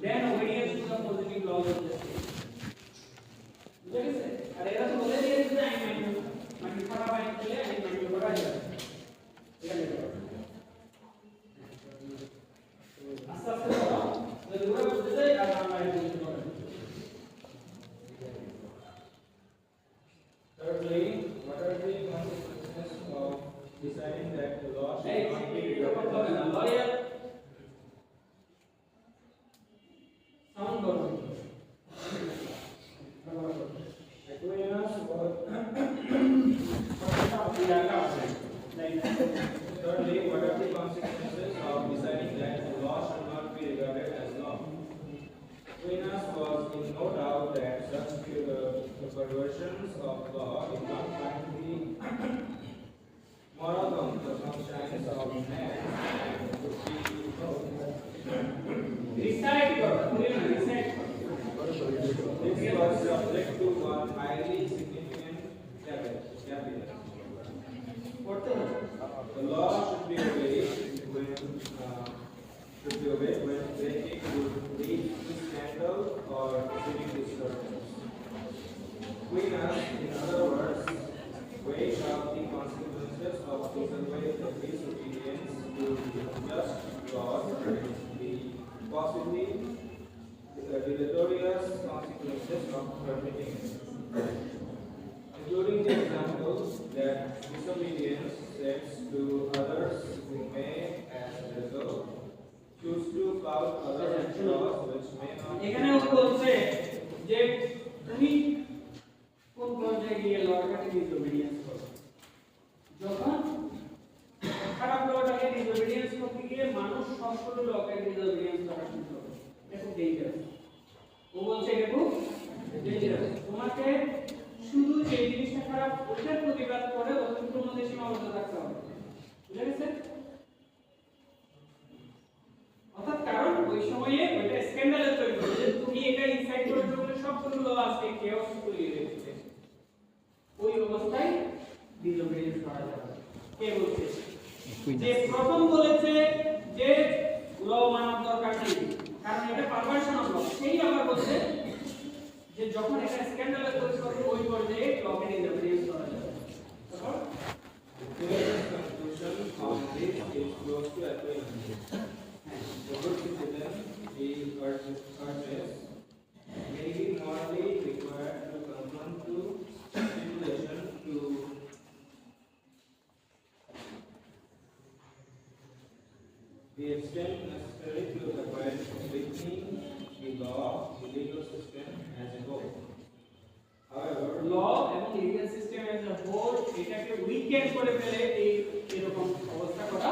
Then obedience to the positive laws of the state. বুঝা গেছে? আর এরা তো বলে দিয়েছে যে আইন মান্য করা আইন করলে আইন মান্য করা যাবে। এটা দেখো আস্তে আস্তে বলো, যদি ওরা বুঝতে যায় আর আমরা আইন বুঝতে পারবো। Thirdly, what are the consequences of deciding that the law এই should not be এরকম regarded হবে না as লয়ার সাউন্ড করো Aquinas was thirdly, what are the consequences of deciding that the law should not be regarded as law? Aquinas was in no doubt that such perversions of law did not find the moral conscience of man and would be recite করো তুমি recite করো this was subject to one highly significant caveat. করতে হবে The law should be obeyed when breaking would lead to scandal or civic disturbance. Aquinas, in other words, weighed out the consequences of disobedience to just laws and the possibly deleterious consequences of permitting it, including the example that disobedience sets to others who may, as a result, choose to flout other laws which may not. এখানে ও বলছে যে তুমি কোন পর্যায়ে গিয়ে লর কাছে disobedience করো যখন খারাপ লটাকে ডিসোবিডিয়েন্স করতে গিয়ে মানুষ সবগুলো লকে ডিসোবিডিয়েন্স করা শুরু করে এটা খুব ডেঞ্জারাস ও বলছে এটা খুব ডেঞ্জারাস তোমাকে শুধু যে জিনিসটা খারাপ ওটার প্রতিবাদ করে ওর মধ্যে সীমাবদ্ধ থাকতে হবে বুঝে গেছে অর্থাৎ কারণ ওই সময়ে ওইটা স্ক্যান্ডালে তৈরি করে যে তুমি এটা ইনসাইড করেছো বলে সবগুলো ল আজকে কেওস তৈরি হয়েছে ওই অবস্থায় ডিসোবিডিয়েন্স করা যাবে কে বলছে যে প্রথম বলেছে যে ল মানার দরকার নেই কারণ এটা পারভার্সন অফ ল সেই আবার বলছে যে যখন এটা স্ক্যান্ডালে তৈরি করে ওই পর্যায়ে লকে ডিসোবিডিয়েন্স করা যাবে তারপর Aquinas' conclusion on this is close to Aquinas. The good citizen, he urges, may be morally required to conform to stipulation to the extent necessary to avoid weakening the law, the legal system as a whole. However, law এবং legal system as a whole এটাকে weakened করে ফেলে এই এরকম অবস্থা করা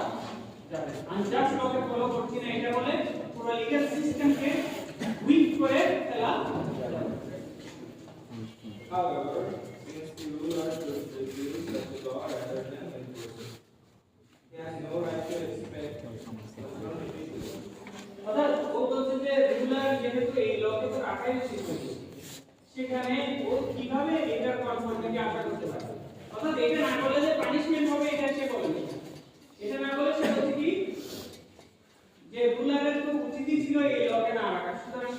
যাবে unjust লকে ফলো করছি না এটা বলে পুরো লিগ্যাল সিস্টেমকে উইক করে ফেলা যাবে however, since the ruler should refuse the law rather than enforce it, he has no right to expect conformity to it. অর্থাৎ ও বলছে যে রেগুলার যেহেতু এই লকে তো রাখাই উচিত সেখানে ও কিভাবে এটার কনফর্মিটি আশা করতে পারে অর্থাৎ এটা না বলে যে পানিশমেন্ট হবে এটা সে বলেনি এটা না বলে সে বলছে কি যে রুলারের তো উচিতই ছিল এই লকে না রাখা সুতরাং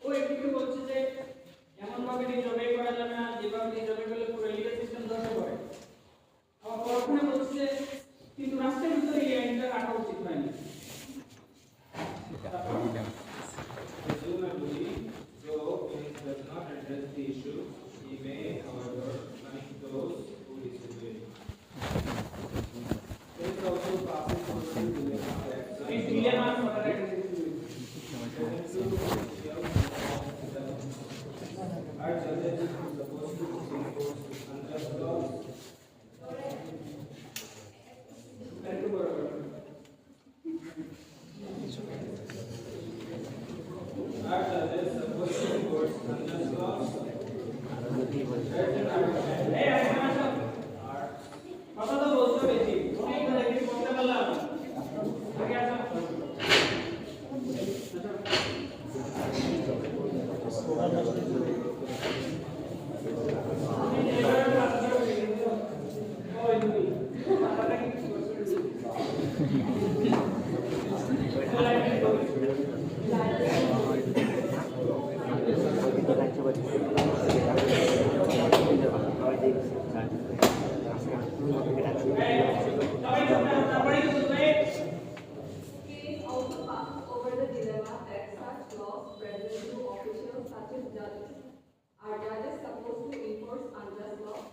ও একটু বলছে যে এমন ভাবে ডিসোবে করা যাবে না যেভাবে ডিসোবে করলে পুরো লিগ্যাল সিস্টেম ধসে পড়ে আবার পরক্ষণে বলছে যে কিন্তু রাষ্ট্রের ভিতরে এই আইনটা রাখা উচিত হয়নি Presumably, though Keynes does not address the issue, he may, however, punish those who disobey. Keynes also passes on to the dilemma that some এই ডিলেমা কথাটা are judges supposed to enforce unjust laws. একটু বড় করে Are judges supposed to enforce unjust laws? এই আসেন আসো কথা তো বলতে বেশি অনেক কথা কি বলতে পারলাম আগে আসো Keynes also passes over the dilemma that such laws present to officials such as judges. Are judges supposed to enforce unjust laws?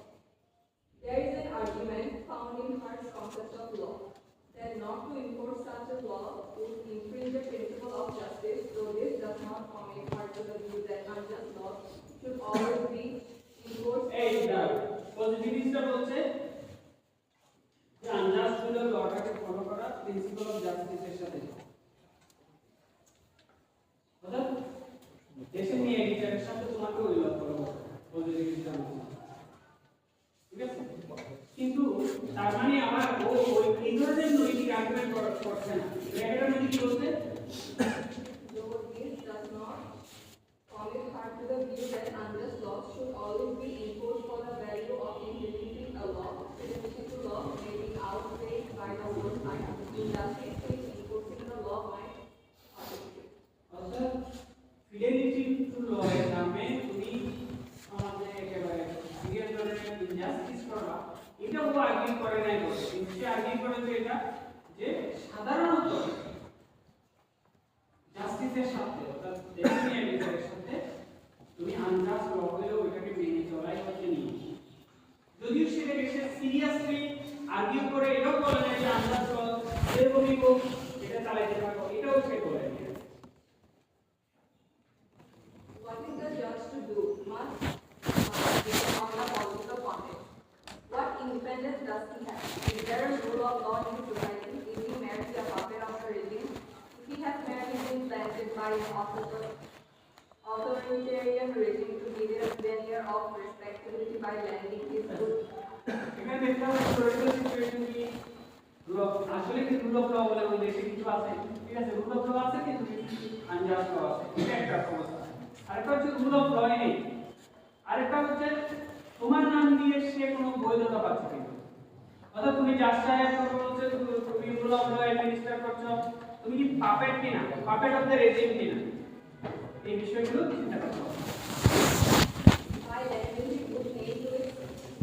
concept of law. That not to enforce such a law would infringe the principle of justice, though this does not commit part to the view that unjust law should always be enforced. এই দাও পজিটিভিস্টরা বলছে যে unjust হলো লটাকে follow করা principal of জাস্টিসের সাথে কথা দেশে নিয়ে বিচারের সাথে তোমাকে ওই ল ফলো করতে পজিটিভিস্টরা ঠিক আছে কিন্তু তার মানে আবার ওই এই ধরনের নৈতিক আর্গুমেন্ট করছে না ব্র্যাকেটের মধ্যে কি বলছে Though this does not commit part to the view that unjust laws should always be enforced for the value of implementing a law, execution to law may be outweighed by the word might. Injustice in enforcing the law might participate. অর্থাৎ fidelity two ল এর নামে তুমি আমাদের একেবারে serious ধরনের injustice করবা এটা ও argument করে নাই বলে কিন্তু সে আর্গুমেন্ট করে যে এটা যে সাধারণত জাস্টিসের সাথে অর্থাৎ দেশীয় বিচারের সাথে তুমি আনজাস্ট ল হলেও এটাকে মেনে চলাই হচ্ছে নিয়ম যদিও সেটাকে সে সিরিয়াসলি আর্গুমেন্ট করে এটাও বলে না যে আনজাস্ট ল এরকমই হোক এটা চালাইতে থাকো এটাও সে বলে What is the judge to do? Must depend on the political context. What independence does he have? Is there a rule of law in society? Is he merely a puppet of the regime? If he has merely been planted by an authoritarian regime to give it a veneer of respectability by lending his good. এখানে দেখতে হবে political situation কি আসলে কি rule of law বলে ওই দেশে কিছু আছে ঠিক আছে রুল অফ ল আছে কিন্তু আনজাস্ট ল আছে এটা একটা সমস্যা আরেকটা হচ্ছে রুল অফ ল নেই আরেকটা হচ্ছে তোমার নাম দিয়ে সে কোনো বৈধতা পাচ্ছে কিনা অর্থাৎ তুমি জাজ সাহেব বলছো তুমি রুল অফ ল অ্যাডমিনিস্ট্রেট করছো তুমি কি পাপেট কিনা পাপেট অফ দ্য রেজিম কিনা এই বিষয়গুলো চিন্তা করতে হবে By lending his good name to its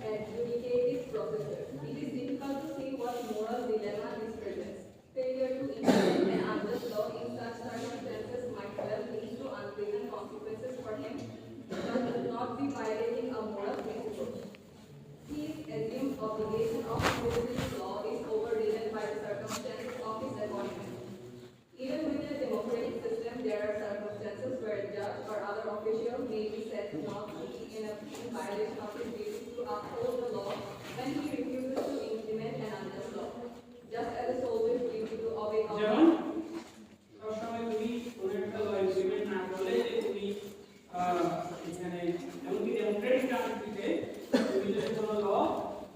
adjudicative processor, it is difficult to see what moral dilemma this presents. Failure to implement an unjust law in such circumstances might well lead to unpleasant consequences for him, but would not be violating a moral principle. His assumed obligation of obeying law is overridden by the circumstances of his appointment. Even within a democratic system, there are circumstances where a judge or other official may be said not to be in violation of his duty to uphold the law when he refuses to implement an unjust law, just as a soldier's duty to obey যেমন command. সবসময় তুমি কোনো একটা ল implement না করলে যে তুমি এখানে এমনকি ডেমোক্রেটিক কান্ট্রিতে তুমি যদি কোনো ল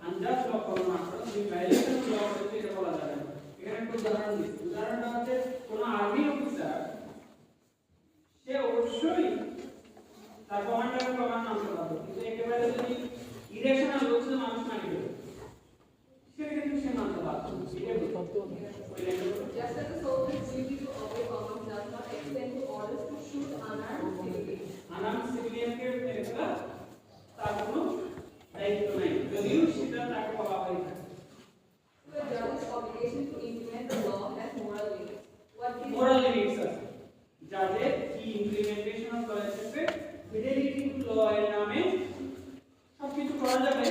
আনজাস্ট ল ফলো না করো তুমি ভায়োলেশন ল করতে এটা বলা যাবে না এখানে একটা উদাহরণ দিচ্ছি উদাহরণটা হচ্ছে কোনো আর্মি অফিসার সে অবশ্যই তার কমান্ডারের কমান্ড মানতে পারবে কিন্তু একেবারে যদি ইরেশনাল লোক যদি মানুষ না করে সেটা কিন্তু সে মানতে পারবে Just as a soldier's duty to obey commands does not extend to orders to shoot unarmed civilians. Anam সিভিলিয়ানকে মেরে ফেলা তার কোনো দায়িত্ব নেই যদিও সেটা তাকে বলা হয়ে থাকে So a judge's obligation to implement the law has moral limits. What is moral limits আছে যাদের কি ইমপ্লিমেন্টেশন অফ ল ক্ষেত্রে ফিডেলিটি টু ল এর নামে সবকিছু করা যাবে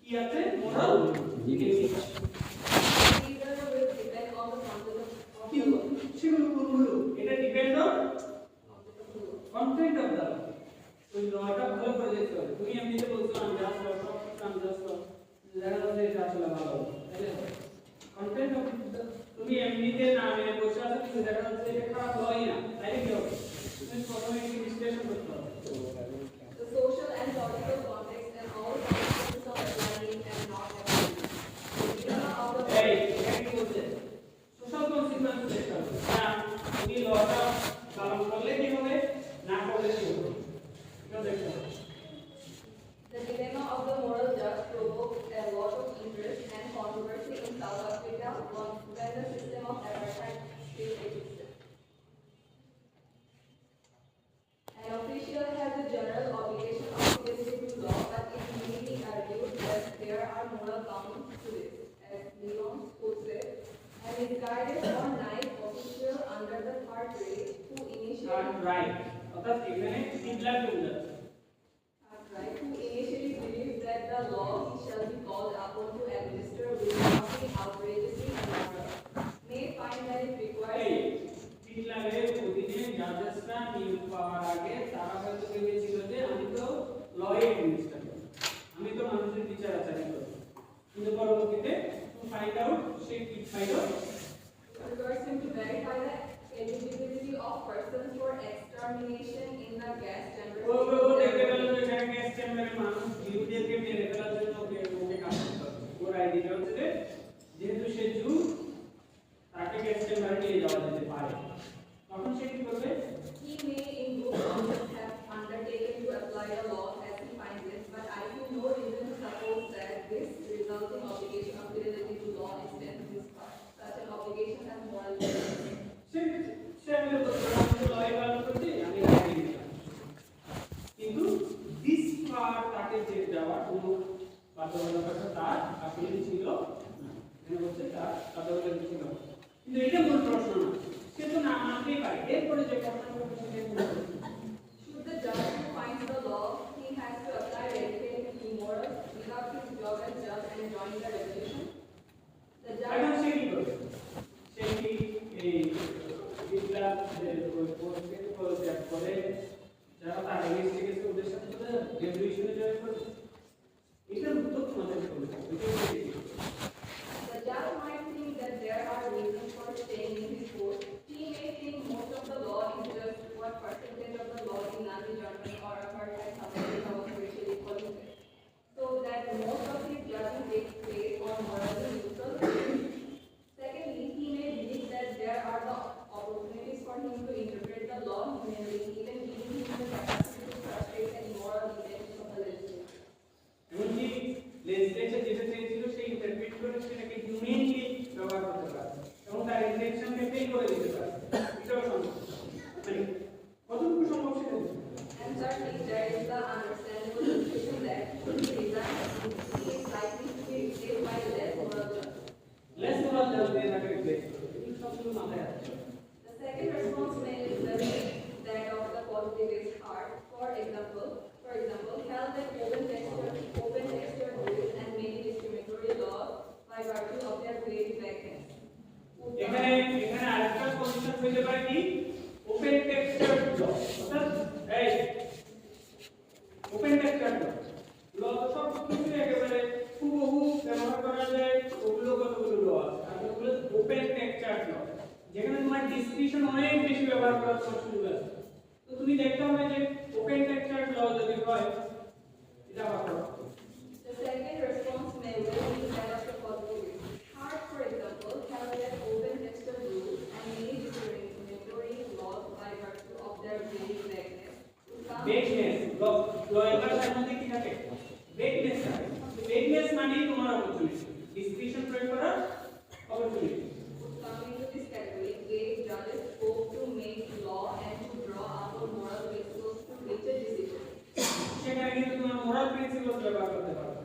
কি আছে moral limits either will depend on the content of the কিন্তু law. সেগুলো কোনগুলো এটা depend on Content of the law. Content of the ওই লটা ভালো করে দেখতে হবে তুমি এমনিতে বলছো আনজাস্ট ল সব আনজাস্ট ল দেখা যাচ্ছে এটা আসলে ভালো তাই না কন্টেন্ট অফ তুমি এমনিতে না মেনে বসে আছো কিন্তু দেখা যাচ্ছে এটা খারাপ লই না তাই কি হবে তুমি প্রথমে একটু বিশ্লেষণ করতে হবে The social and political context and all consequences of applying and not applying. The dilemma of the এই এটা কি বলছে সোশ্যাল কনসিকুয়েন্স দেখতে হবে না তুমি লটা পালন করলে কি হবে না করলে কি হবে এটা দেখতে হবে The dilemma of the moral judge provoked a lot of interest and controversy in South Africa when the system of apartheid still existed. An official has a general obligation of fidelity to law, but it may be argued that there are moral bounds to this, as Leon puts it, and is guided or naive official under the third grade who initially right অর্থাৎ এখানে তিনটা বলছে Right, who initially believed that the law he shall be called upon to administer will not be Requires him to verify the eligibility of persons for extermination in the gas chamber. ও দেখতে পেল যে এখানে gas চেম্বারের মানুষ জিউদেরকে মেরে ফেলার জন্য ওকে কাজ করতে হবে। ওর আইডিটা হচ্ছে যে যেহেতু সে জু তাকে গ্যাস চেম্বারে নিয়ে যাওয়া যেতে পারে তখন সে কি করবে He may in good conscience have undertaken to apply the law as he finds it, but I see no reason to suppose that this resulting obligation of fidelity to law extends this far. Such an obligation has moral value. সে আমি তো লয় পালন করতে আমি রাজি দিলাম কিন্তু this পার তাকে যে দেওয়া কোনো বাধ্যবাধকতা তার আসলে ছিল মানে হচ্ছে তার বাধ্যবাধকতা ছিল কিন্তু এটা মূল প্রশ্ন না সে তো না মানতেই পারে এরপরে যে প্রশ্নটা করছে Should the judge who finds the law, he has to apply regulating immoral without his job as judge and join the revolution? The এখন judge সে কি করবে সে কি এই বিপ্লব করে যারা তার এগেইনস্টে গেছে ওদের সাথে রেভলিউশনে জয়েন করবে এটার উত্তর তোমাদের বলতে হবে The judge might think that there are reasons for staying in his post. He may think most of the law is just what percentage of the law in Nazi Germany or apartheid South Africa was racially polluted. So that most of his judging takes place on morally neutral grounds. Secondly, he may believe that there are the opportunities for him to interpret the law humanly, even giving him the capacity to frustrate the immoral intentions of the legislature. এমনকি legislature যেটা চেয়েছিল সেই interpret করে সেটাকে humanly ব্যবহার করতে পারে এবং তার ইন্টেনশনকে ফেল করে দিতে পারে এটাও সম্ভব মানে কতটুকু সম্ভব সেটা And thirdly, there is the understandable suspicion that if he resigns, he is likely to be replaced by less moral judge. Less moral জাজ দিয়ে তাকে রিপ্লেস করবে এই সবগুলো মাথায় রাখতে হবে The second response may be that of the positivist heart. For example, held that open textured rules and many discriminatory laws by virtue of their very vagueness. এখানে আরেকটা পজিশন হইতে পারে কি ওপেন টেক্সচার ল অর্থাৎ এই ওপেন টেক্সচার ল তো সব কিছু একেবারে হুবহু ব্যবহার করা যায় ওগুলো কতগুলো ল আছে আর ওগুলো ওপেন টেক্সচার ল যেখানে তোমার ডিসক্রিপশন অনেক বেশি ব্যবহার করার সুযোগ আছে তো তুমি দেখতে হবে যে ওপেন টেক্সচার ল যদি হয় এটা আবার The second response may well be that of the positivist. Hart, for example, held that open textured rules and many discriminatory laws by virtue of their very vagueness would come বেগনেস ল এর ভাষার মধ্যে কি থাকে বেগনেস থাকে বেগনেস মানে তোমার অপরচুনিটি ডিসক্রিপশন প্রয়োগ করার opportunity would come into this category, gave judges scope to make law and to draw out moral principles to reach a decision. সেখানে কিন্তু তোমার মোরাল প্রিন্সিপলস ব্যবহার করতে পারবে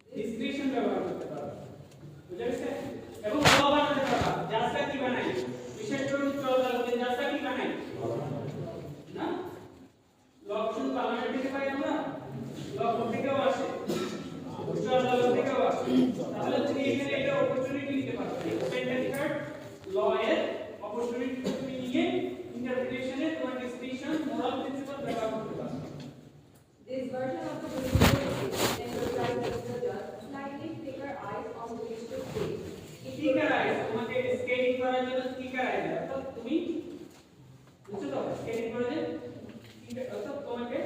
ডিসক্রিপশন ব্যবহার করতে পারবে বুঝা গেছে এবং ল বানাতে পারবে জাজটা কি বানাই বিশেষ করে উচ্চ আদালতে জাজটা কি বানাই না ল শুধু পার্লামেন্ট থেকে পাই আমরা ল থেকেও আসে উচ্চ আদালত থেকেও আসে তাহলে তুমি এখানে এটা অপরচুনিটি নিতে পারবে ওপেন টেক্সচার ল এর অপরচুনিটি তুমি নিয়ে ইন্টারপ্রিটেশনে তোমার ডিসক্রিপশন মোরাল প্রিন্সিপল ব্যবহার করতে পারবে This version of the principle emphasizes the judge slightly thicker eyes on which to stay. Sticker আইস তোমাকে স্কেলিং করার জন্য স্টিকার আইস অর্থাৎ তুমি বুঝছো তো স্কেলিং করে যে অর্থাৎ তোমাকে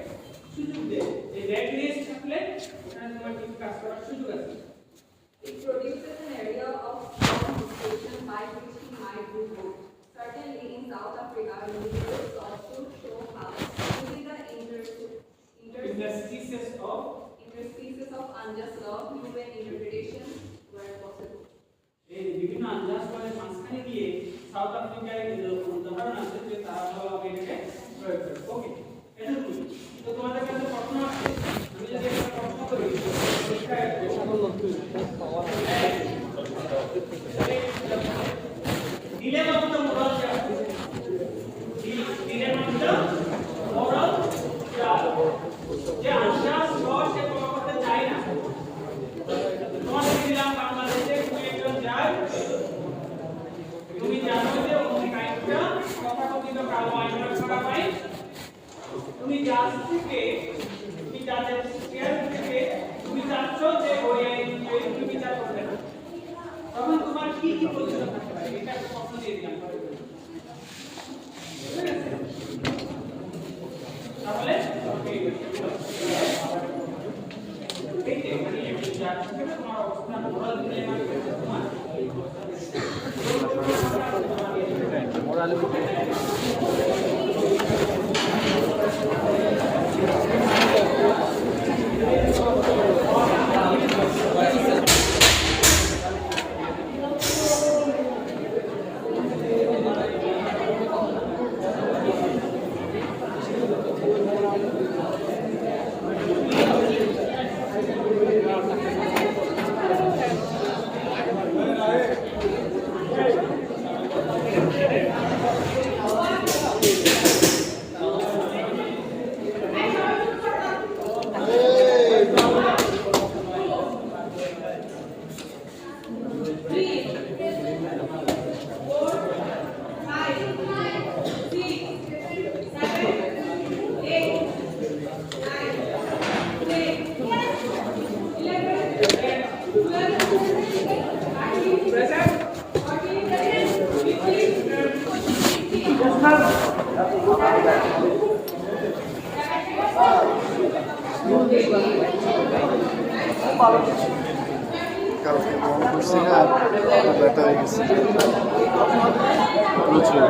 সুযোগ দেয় যে রেগনেস থাকলে ওখানে তোমার কিছু কাজ করার সুযোগ আছে It produces an area of strong distinction by which he might do both. Certainly in South Africa, individuals sought to show how only the interstices of interstices of unjust law, human interpretation were possible. এই বিভিন্ন আন্দাজ করে মাঝখানে গিয়ে south আফ্রিকায় উদাহরণ আছে যে তারা ভালোভাবে এটাকে প্রয়োগ করে ওকে এটা বুঝি তো তোমাদের কাছে প্রশ্ন আছে আমি যদি একটা প্রশ্ন করি ডিলেমা অফ দ্য মোরাল জাজ ডিলেমা অফ দ্য মোরাল জাজ যে আন্দাজ ল সে কোনো করতে চায় না তোমাদের দিলাম বাংলাদেশে তুমি একজন জাজ তুমি জানো যে অনেক আইনটা তথাকথিত কালো আইন করা হয় তুমি জাজ থেকে তুমি জাজের চেয়ার থেকে তুমি চাচ্ছ যে ওই আইন তুমি বিচার করবে না তখন তোমার কি কি কালকে বল করছি না ব্যথা হয়ে গেছে প্রচুর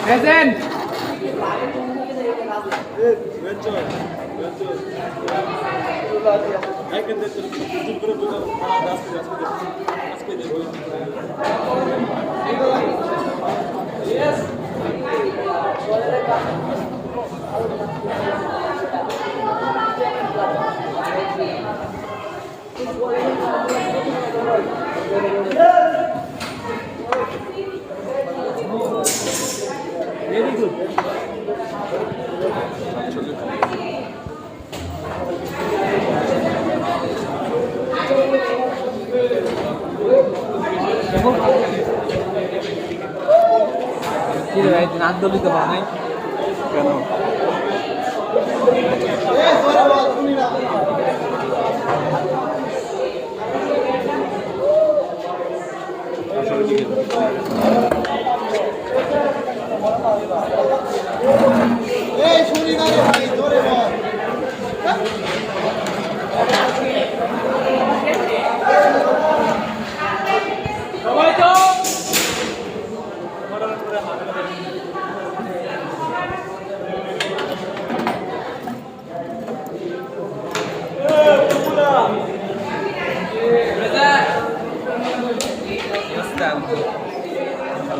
প্রেজেন্ট কি রে ভাই আন্দোলিত হওয়া নাই কেন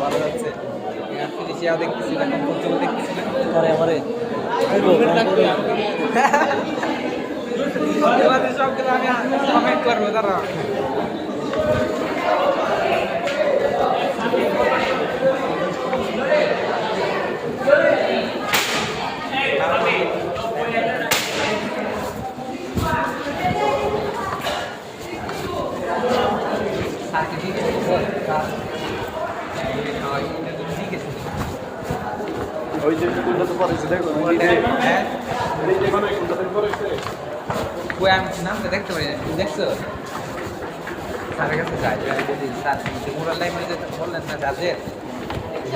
ভালো যাচ্ছে ফিনিশিয়া দেখতেছি না কম্পোজ দেখতেছি না করে আমারে সবগুলো আমি কমেন্ট করবো তারা ওই যে কোনটা তো পড়েছে দেখো হ্যাঁ ওই আমি নামটা দেখতে পারি না দেখছো স্যারের কাছে যাই যদি স্যার মোরাল লাইব্রেরি যেতে বললেন না যাদের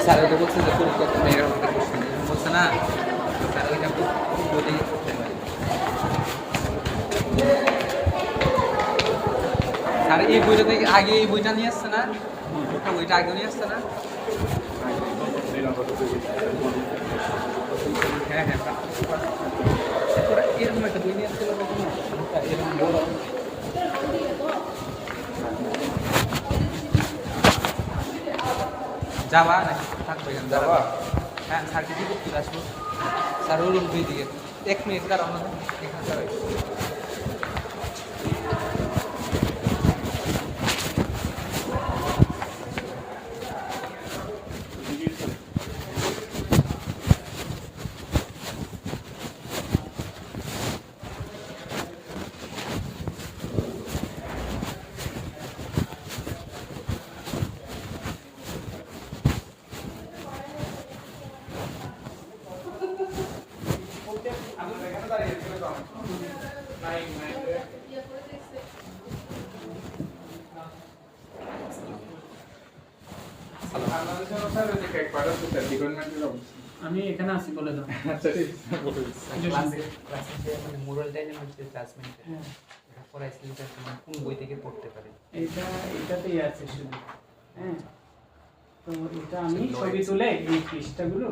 স্যার ওটা বলছে যে পরিকল্পনা এরকম বলছে না স্যার ওইটা বলেই করতে পারি স্যার এই বইটা থেকে আগে এই বইটা নিয়ে আসছে না বইটা আগে নিয়ে আসছে না হ্যাঁ হ্যাঁ এরকম একটা বই নিয়ে আসছিল কখনো এরকম বড় যাবা নাকি থাকবে এখানে যাবা হ্যাঁ স্যারকে কি করতে আসবো স্যার ওই রুম দুই দিকে 1 মিনিট দাঁড়াও আমাদের এখানে দাঁড়াই বাংলাদেশের স্যার ওই যে ক্যাক পাঠাচ্ছে স্যার ডিপার্টমেন্টের অবস্থা আমি এখানে আছি বলে দাও। ক্লাসে যে মানে মোরাল ডাইনামিক যে জাজমেন্ট এটা পড়াইছিলেন এটা মানে কোন বই থেকে পড়তে পারি? এটাতেই আছে শুধু। হ্যাঁ, তো এটা আমি ছবি তুলে এই পৃষ্ঠাগুলো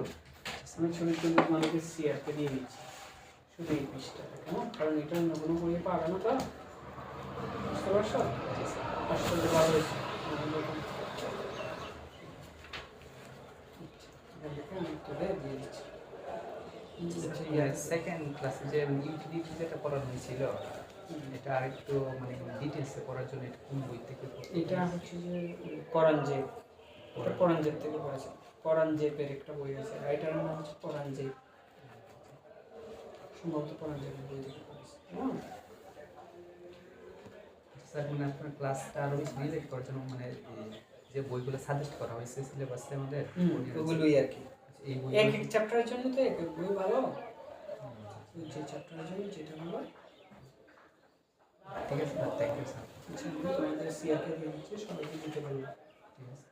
আমি ছবি তুলে তোমাদেরকে শেয়ারকে দিয়ে দিচ্ছি, শুধু এই পৃষ্ঠাটা, কেমন? কারণ এটা অন্য কোনো বইয়ে পাবে না তো, বুঝতে পারছো? আসলে ভালো হয়েছে। আমি তুলে দিয়ে দিচ্ছি। সেকেন্ড ক্লাসে যে ইউটিলিটি যেটা পড়ানো হয়েছিল এটা আরেকটু মানে ডিটেইলসে পড়ার জন্য এটা কোন বই থেকে পড়তে? এটা হচ্ছে যে কোরআনজেব, ওটা কোরআনজেব থেকে পড়েছে। কোরআনজেবের একটা বই আছে, রাইটারের নাম হচ্ছে কোরআনজেব, সম্ভবত কোরআনজেবের বই থেকে পড়েছে। স্যার মানে আপনার ক্লাসটা আরো রিলেট করার জন্য মানে যে বইগুলো সাজেস্ট করা হয়েছে সিলেবাসে আমাদের ওগুলোই আর কি, এই বই এক এক চ্যাপ্টারের জন্য তো এক এক বই ভালো, যে চ্যাপ্টারের জন্য যেটা ভালো। ঠিক আছে স্যার, থ্যাংক ইউ স্যার। আচ্ছা, আমি তোমাদের সিয়াকে দিয়ে দিচ্ছি, সবাইকে দিতে পারবো। ঠিক আছে।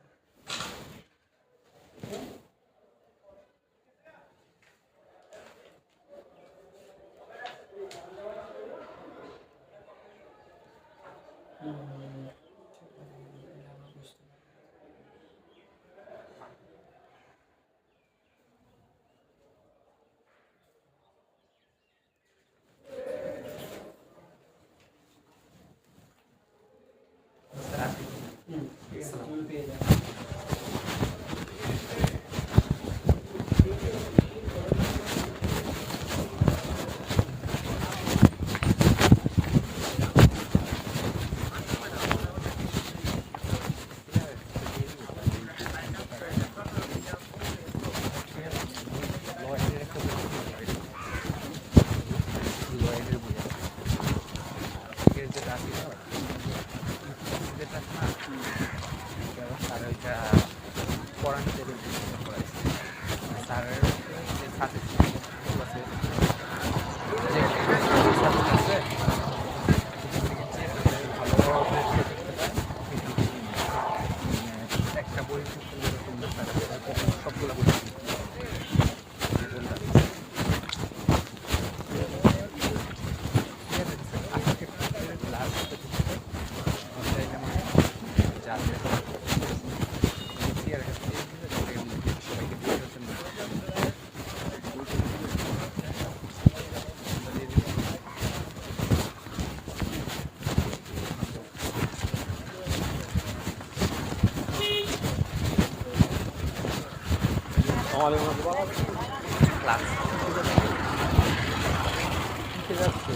স্যার আসি। ঠিক আছে, তুমি পেয়ে যাবে। একটা বই সবগুলো বই ক্লাস ঠিক আছে।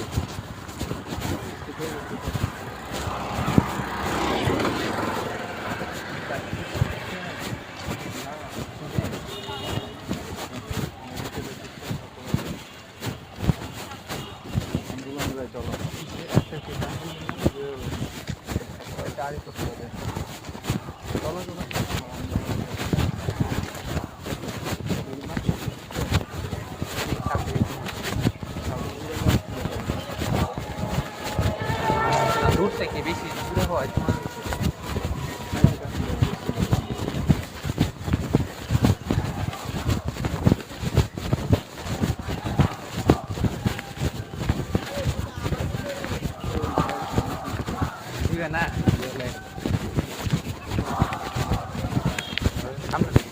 দূর থেকে বেশি দূরে হয় তোমার দিবে না সামনে সামনে থেকে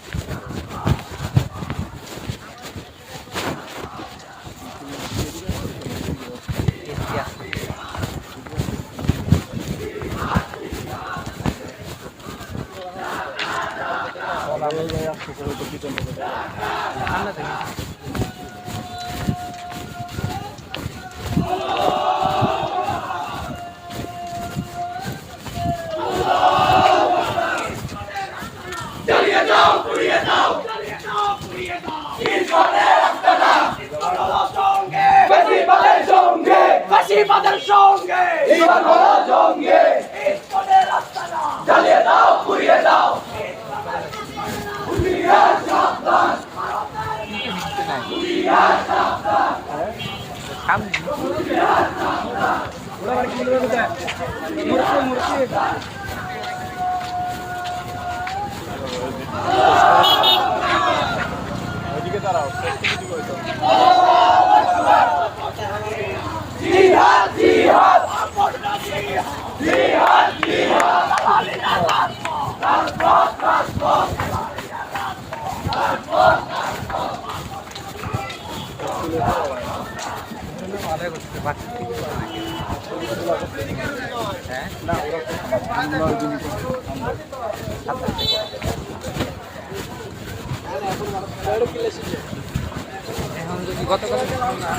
ফাঁসিবাদের সঙ্গে জীবন হলো জঙ্গে, ইসকনের রাস্তাটা জ্বালিয়ে দাও, পুড়িয়ে দাও, হুঁশিয়ার সাবধান, হুঁশিয়ার সাবধান, সামনে হুঁশিয়ার সাবধান। ওইদিকে দাঁড়াও প্রস্তুতি করে দাও জিহাদ জিহাদ আমরা জিহাদ জিহাদ আলিনা রাজপথ রাজপথ ভালো করছে বাচ্চা থেকে হ্যাঁ না ওরা এখন যদি গতকাল না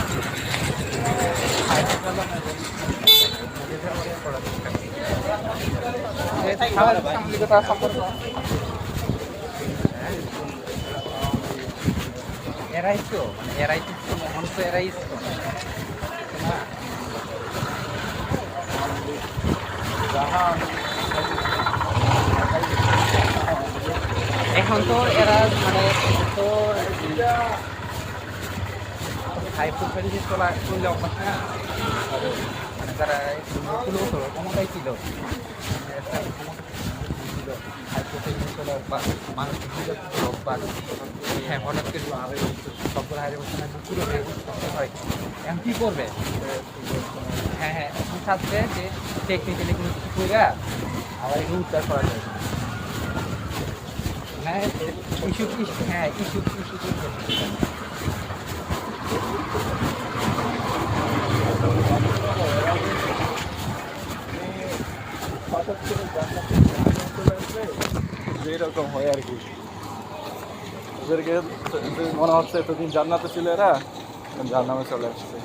সামাজিকতা সম্পর্ক এরাই তো মানে এরাই তো মন তো এরাই তো না এখন তো এরা মানে তো হাই প্রোফাইল যে চললে অভ্যাস না মানে তারা 16 বছর ক্ষমতায় ছিল একটা হাই প্রোফাইল নিয়ে চলে অভ্যাস মানুষের অভ্যাস হ্যাঁ হঠাৎ করে সবগুলো হাইরে বসে পুরো করতে হয় এখন কী করবে হ্যাঁ হ্যাঁ এখন চাচ্ছে যে টেকনিক্যালি কোনো কিছু করে আবার এগুলো উদ্ধার করা যায় হ্যাঁ ইস্যু হ্যাঁ ইস্যু হঠাৎ করে জান্নাতে চলে আসলে যেরকম হয় আর কি ওদেরকে মনে হচ্ছে এতদিন জান্নাতে ছিল এরা জাহান্নামে চলে আসছে